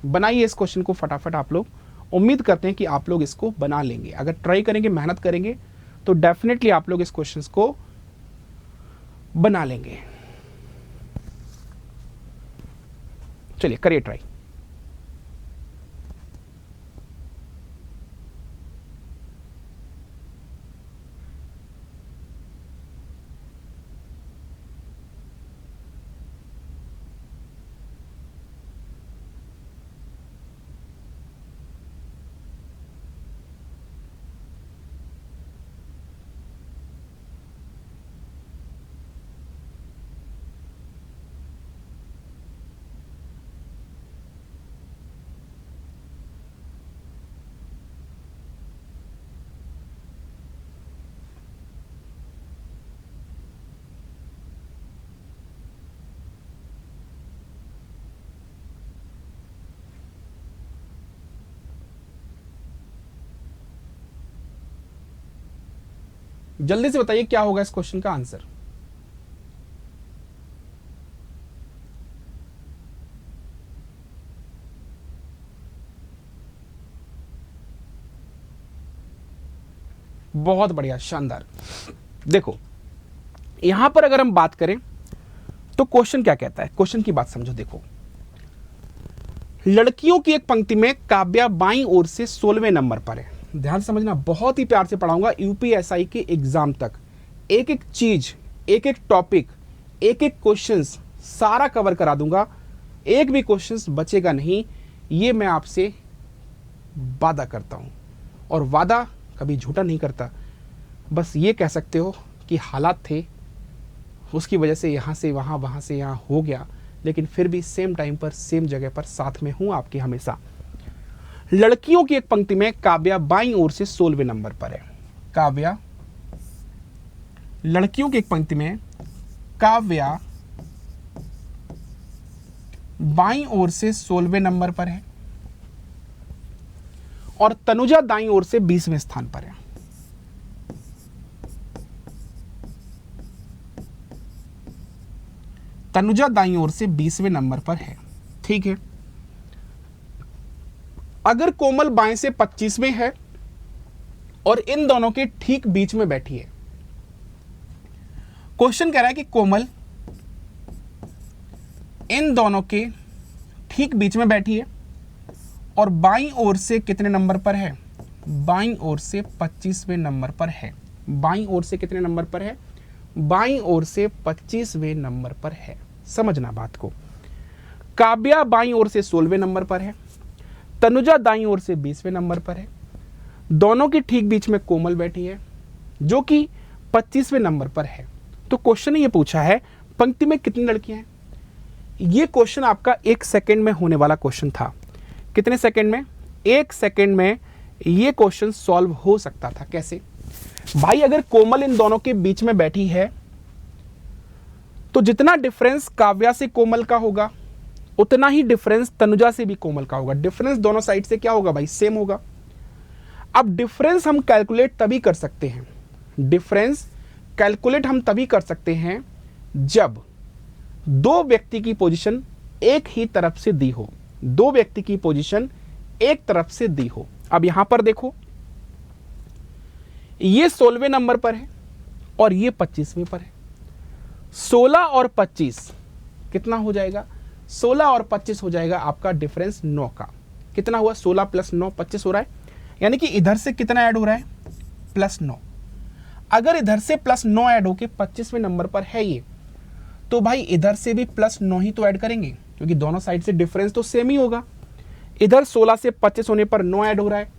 बनाइए इस क्वेश्चन को फटाफट आप लोग। उम्मीद करते हैं कि आप लोग इसको बना लेंगे। अगर ट्राई करेंगे, मेहनत करेंगे तो डेफिनेटली आप लोग इस क्वेश्चन को बना लेंगे। चलिए करिए ट्राई। जल्दी से बताइए क्या होगा इस क्वेश्चन का आंसर। बहुत बढ़िया, शानदार। देखो यहां पर अगर हम बात करें तो क्वेश्चन क्या कहता है, क्वेश्चन की बात समझो। देखो, लड़कियों की एक पंक्ति में काव्या बाईं ओर से 16वें नंबर पर है। ध्यान समझना, बहुत ही प्यार से पढ़ाऊंगा यूपीएसआई के एग्जाम तक। एक एक चीज, एक एक टॉपिक, एक एक क्वेश्चंस सारा कवर करा दूंगा, एक भी क्वेश्चंस बचेगा नहीं, ये मैं आपसे वादा करता हूं। और वादा कभी झूठा नहीं करता। बस ये कह सकते हो कि हालात थे, उसकी वजह से यहाँ से वहाँ, वहाँ से यहाँ हो गया, लेकिन फिर भी सेम टाइम पर सेम जगह पर साथ में हूँ आपके हमेशा। लड़कियों की एक पंक्ति में काव्या बाईं ओर से 16वें नंबर पर है। काव्या, लड़कियों की एक पंक्ति में काव्या बाईं ओर से 16वें नंबर पर है और तनुजा दाईं ओर से 20वें स्थान पर है। तनुजा दाईं ओर से 20वें नंबर पर है। ठीक है, अगर कोमल बाएं से 25वें है और इन दोनों के ठीक बीच में बैठी है। क्वेश्चन कह रहा है कि कोमल इन दोनों के ठीक बीच में बैठी है और बाईं ओर से कितने नंबर पर है? बाईं ओर से 25वें नंबर पर है। बाईं ओर से कितने नंबर पर है? बाईं ओर से 25वें नंबर पर है। समझना बात को। काव्या बाईं ओर से 16वें नंबर पर है, तनुजा दाईं ओर से 20वें नंबर पर है। दोनों के ठीक बीच में कोमल बैठी है जो कि 25वें नंबर पर है। तो क्वेश्चन ये पूछा है पंक्ति में कितनी लड़कियां हैं। ये क्वेश्चन आपका 1 सेकंड में होने वाला क्वेश्चन था। कितने सेकंड में? 1 सेकंड में ये क्वेश्चन सॉल्व हो सकता था। कैसे भाई? अगर कोमल इन दोनों के बीच में बैठी है तो जितना डिफरेंस काव्या से कोमल का होगा उतना ही डिफरेंस तनुजा से भी कोमल का होगा। डिफरेंस दोनों साइड से क्या होगा भाई? सेम होगा। अब डिफरेंस हम कैलकुलेट तभी कर सकते हैं, डिफरेंस कैलकुलेट हम तभी कर सकते हैं जब दो व्यक्ति की पोजीशन एक ही तरफ से दी हो। दो व्यक्ति की पोजीशन एक तरफ से दी हो। अब यहां पर देखो, ये 16वें नंबर पर है और ये 25वें पर है। 16 और 25 कितना हो जाएगा? 16 और 25 हो जाएगा आपका डिफरेंस 9 का। कितना हुआ? 16 प्लस 9 25 हो रहा है। यानी कि इधर से कितना ऐड हो रहा है? +9। अगर इधर से +9 ऐड होके 25वें नंबर पर है ये, तो भाई इधर से भी +9 ही तो ऐड करेंगे क्योंकि दोनों साइड से डिफरेंस तो सेम ही होगा। इधर 16 से 25 होने पर 9 ऐड हो रहा है,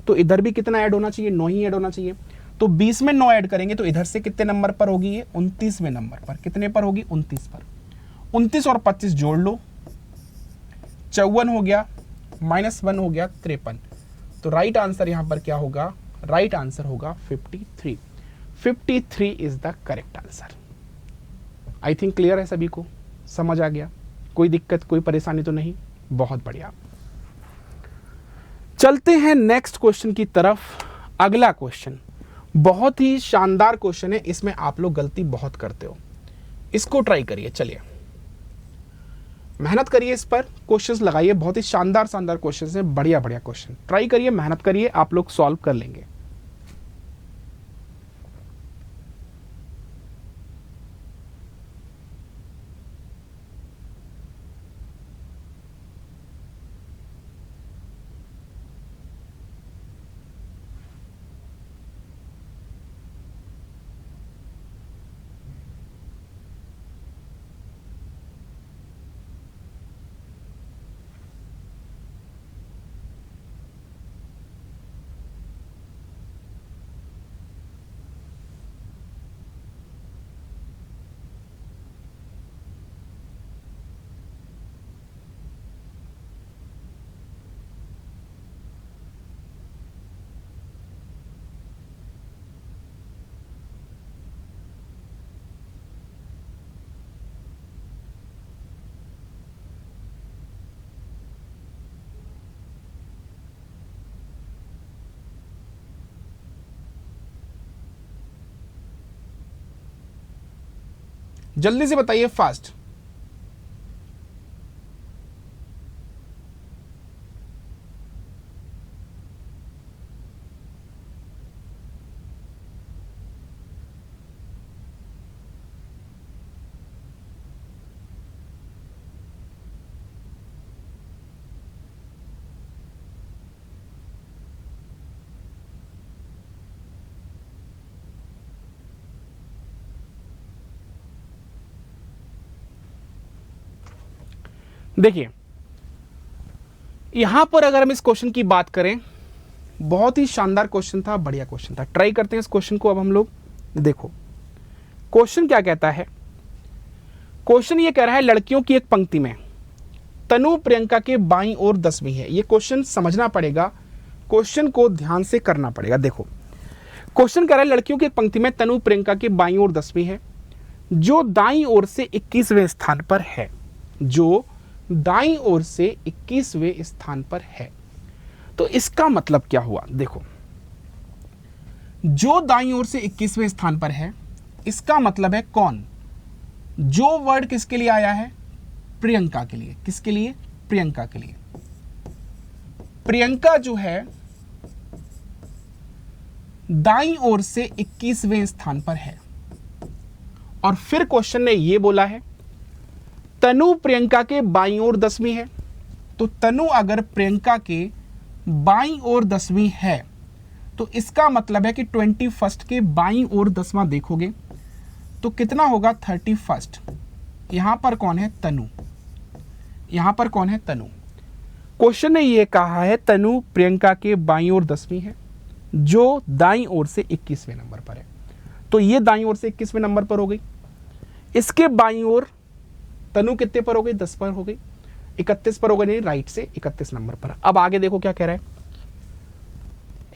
तो इधर भी कितना ऐड होना चाहिए? 9 ही ऐड होना चाहिए। तो 20 में 9 ऐड करेंगे तो इधर से कितने नंबर पर होगी ये? 29वें नंबर पर। कितने पर होगी? 29 पर। 29 और 25 जोड़ लो, 54 हो गया, -1 हो गया 53। तो राइट आंसर यहां पर क्या होगा? राइट आंसर होगा 53। 53 is the correct answer. I think clear है, सभी को समझ आ गया, कोई दिक्कत कोई परेशानी तो नहीं? बहुत बढ़िया। चलते हैं नेक्स्ट क्वेश्चन की तरफ। अगला क्वेश्चन बहुत ही शानदार क्वेश्चन है, इसमें आप लोग गलती बहुत करते हो, इसको ट्राई करिए। चलिए मेहनत करिए, इस पर क्वेश्चंस लगाइए, बहुत ही शानदार शानदार क्वेश्चंस हैं, बढ़िया बढ़िया क्वेश्चन। ट्राई करिए, मेहनत करिए, आप लोग सॉल्व कर लेंगे। जल्दी से बताइए, फास्ट। देखिए यहां पर अगर हम इस क्वेश्चन की बात करें, बहुत ही शानदार क्वेश्चन था, बढ़िया क्वेश्चन था। ट्राई करते हैं इस क्वेश्चन को अब हम लोग। देखो क्वेश्चन क्या कहता है, क्वेश्चन ये कह रहा है लड़कियों की एक पंक्ति में तनु प्रियंका के बाईं ओर 10वीं है। ये क्वेश्चन समझना पड़ेगा, क्वेश्चन को ध्यान से करना पड़ेगा। देखो क्वेश्चन कह रहा है लड़कियों की एक पंक्ति में तनु प्रियंका के बाईं ओर 10वीं है, जो दाईं ओर से 21वें स्थान पर है, जो दाईं ओर से 21वें स्थान पर है। तो इसका मतलब क्या हुआ? देखो जो दाईं ओर से 21वें स्थान पर है, इसका मतलब है कौन? जो वर्ड किसके लिए आया है? प्रियंका के लिए। किसके लिए? प्रियंका के लिए। प्रियंका जो है दाईं ओर से 21वें स्थान पर है। और फिर क्वेश्चन ने यह बोला है तनु प्रियंका के बाईं ओर 10वीं है। तो तनु अगर प्रियंका के बाईं ओर 10वीं है तो इसका मतलब है कि 21 के बाईं ओर 10वां देखोगे तो कितना होगा? 31। यहां पर कौन है? तनु। यहां पर कौन है? तनु। क्वेश्चन ने यह कहा है तनु प्रियंका के बाईं ओर 10वीं है, जो दाईं ओर से 21वें नंबर पर है। तो ये दाईं ओर से 21वें नंबर पर हो गई। इसके बाईं ओर तनु कितने पर हो गई? 10 पर हो गई। 31 पर हो गई, नहीं, राइट से 31 नंबर पर। अब आगे देखो क्या कह रहा है,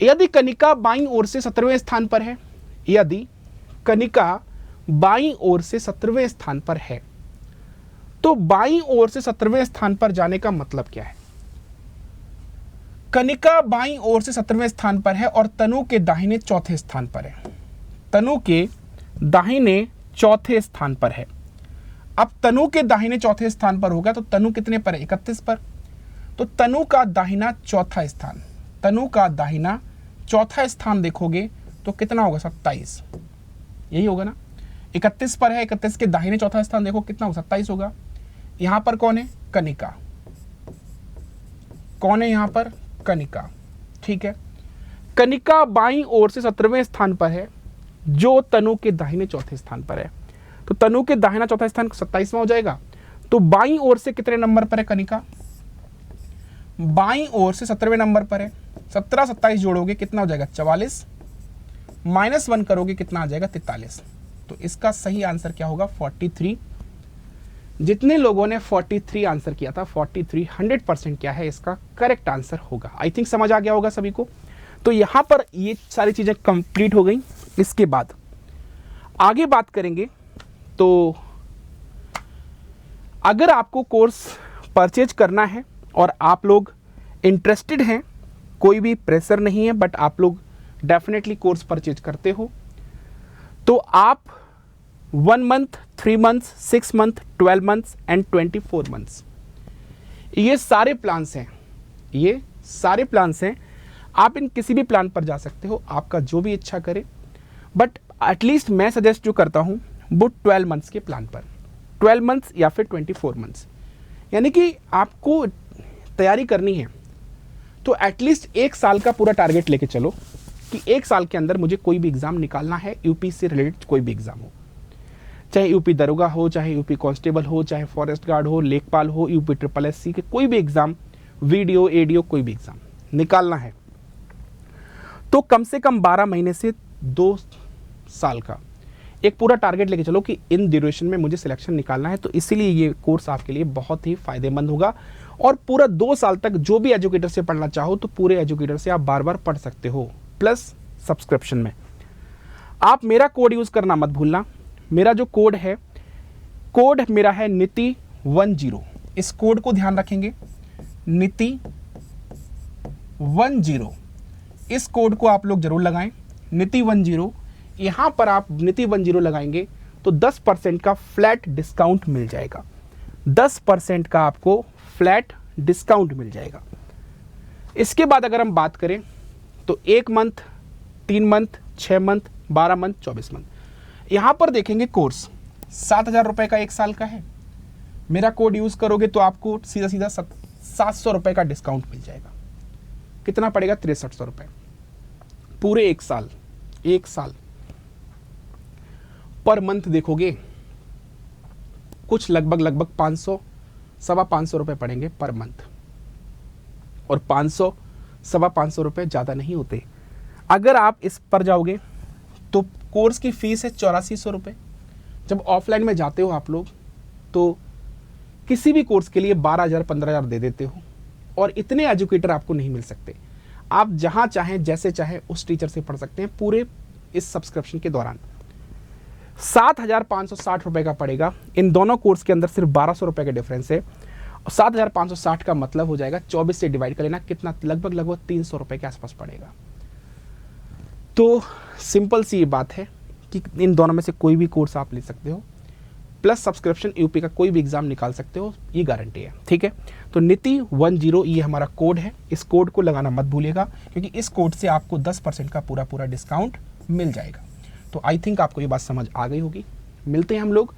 यदि कनिका बाईं ओर से 17वें स्थान पर है, यदि कनिका बाईं ओर से 17वें स्थान पर है, तो बाईं ओर से 17वें स्थान पर जाने का मतलब क्या है? कनिका बाईं ओर से 17वें स्थान पर है और तनु के दाहिने चौथे स्थान पर है। तनु के दाहिने चौथे स्थान पर है। अब तनु के दाहिने चौथे स्थान पर होगा तो तनु कितने पर है? 31 पर। तो तनु का दाहिना चौथा स्थान, तनु का दाहिना चौथा स्थान देखोगे तो कितना होगा? 27। यही होगा ना? 31 पर है, 31 के दाहिने चौथा स्थान देखो कितना होगा? 27 होगा। यहां पर कौन है? कनिका। कौन है यहां पर? कनिका। ठीक है, कनिका बाईं ओर से 17वें स्थान पर है, जो तनु के दाहिने चौथे स्थान पर है। तो तनु के दाहिना चौथा स्थान 27वां हो जाएगा। तो बाईं ओर से कितने नंबर पर है कनिका? बाईं ओर से 17वें नंबर पर है। 17 27 जोड़ोगे कितना हो जाएगा? 44। -1 करोगे कितना आ जाएगा? 43। तो इसका सही आंसर क्या होगा? 43। जितने लोगों ने 43 आंसर किया था, 43 100% क्या है इसका करेक्ट आंसर होगा। आई थिंक समझ आ गया होगा सभी को। तो यहां पर ये सारी चीजें कंप्लीट हो गई। इसके बाद आगे बात करेंगे तो अगर आपको कोर्स परचेज करना है और आप लोग इंटरेस्टेड हैं, कोई भी प्रेशर नहीं है, बट आप लोग डेफिनेटली कोर्स परचेज करते हो, तो आप 1 month, 3 months, 6 month, 12 months and 24 months, ये सारे प्लान्स हैं, ये सारे प्लान्स हैं। आप इन किसी भी प्लान पर जा सकते हो, आपका जो भी इच्छा करे, बट एटलीस्ट मैं सजेस्ट जो करता हूँ वो 12 मंथ्स के प्लान पर, 12 मंथ्स या फिर 24 मंथ्स, यानी कि आपको तैयारी करनी है तो एटलीस्ट 1 साल का पूरा टारगेट लेके चलो कि 1 साल के अंदर मुझे कोई भी एग्ज़ाम निकालना है, यूपी से रिलेटेड कोई भी एग्ज़ाम हो, चाहे यूपी दरोगा हो, चाहे यूपी कांस्टेबल हो, चाहे फॉरेस्ट गार्ड हो, लेखपाल हो, यूपी SSS के कोई भी एग्ज़ाम, वीडियो, एडीओ, कोई भी एग्ज़ाम निकालना है तो कम से कम 12 महीने से 2 साल का एक पूरा टारगेट लेके चलो कि इन ड्यूरेशन में मुझे सिलेक्शन निकालना है। तो इसीलिए ये कोर्स आपके लिए बहुत ही फ़ायदेमंद होगा और पूरा 2 साल तक जो भी एजुकेटर से पढ़ना चाहो तो पूरे एजुकेटर से आप बार बार पढ़ सकते हो, प्लस सब्सक्रिप्शन में। आप मेरा कोड यूज़ करना मत भूलना। मेरा जो कोड है, कोड मेरा है नीति10। इस कोड को ध्यान रखेंगे, नीति10। इस कोड को आप लोग जरूर लगाएं, नीति10। यहाँ पर आप नीति10 लगाएंगे तो 10% का फ्लैट डिस्काउंट मिल जाएगा, 10% का आपको फ्लैट डिस्काउंट मिल जाएगा। इसके बाद अगर हम बात करें तो 1 month, 3 month, 6 month, 12 month, 24 month, यहाँ पर देखेंगे कोर्स 7,000 रुपये का 1 साल का है। मेरा कोड यूज़ करोगे तो आपको सीधा सीधा 700 रुपये का डिस्काउंट मिल जाएगा। कितना पड़ेगा? 6300 रुपये पूरे 1 साल। 1 साल पर मंथ देखोगे कुछ लगभग 500, 525 रुपये पड़ेंगे पर मंथ, और 500, 525 रुपये ज़्यादा नहीं होते। अगर आप इस पर जाओगे तो कोर्स की फ़ीस है 8400 रुपये। जब ऑफलाइन में जाते हो आप लोग तो किसी भी कोर्स के लिए 12,000, 15,000 दे देते हो और इतने एजुकेटर आपको नहीं मिल सकते। आप जहाँ चाहें, जैसे चाहें उस टीचर से पढ़ सकते हैं पूरे इस सब्सक्रिप्शन के दौरान। 7,560 रुपये का पड़ेगा। इन दोनों कोर्स के अंदर सिर्फ 1,200 रुपये का डिफरेंस है। 7,560 का मतलब हो जाएगा 24 से डिवाइड कर लेना, कितना? लगभग 300 रुपये के आसपास पड़ेगा। तो सिंपल सी ये बात है कि इन दोनों में से कोई भी कोर्स आप ले सकते हो, प्लस सब्सक्रिप्शन यूपी का कोई भी एग्जाम निकाल सकते हो, ये गारंटी है। ठीक है, तो नीति10 ये हमारा कोड है। इस कोड को लगाना मत भूलिएगा क्योंकि इस कोड से आपको 10% का पूरा डिस्काउंट मिल जाएगा। तो आई थिंक आपको ये बात समझ आ गई होगी। मिलते हैं हम लोग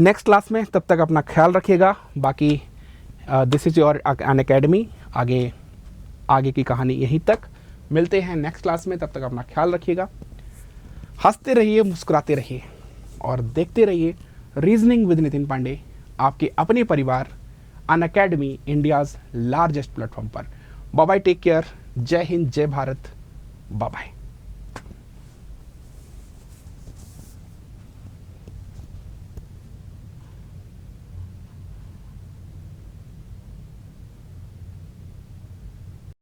नेक्स्ट क्लास में, तब तक अपना ख्याल रखिएगा। बाकी this is your Unacademy, आगे की कहानी यहीं तक। मिलते हैं नेक्स्ट क्लास में, तब तक अपना ख्याल रखिएगा। हंसते रहिए, मुस्कुराते रहिए और देखते रहिए रीजनिंग विद नितिन पांडे, आपके अपने परिवार अन अकेडमी, इंडियाज़ लार्जेस्ट प्लेटफॉर्म पर। बाय बाय, टेक केयर, जय हिंद, जय भारत, बाय बाय।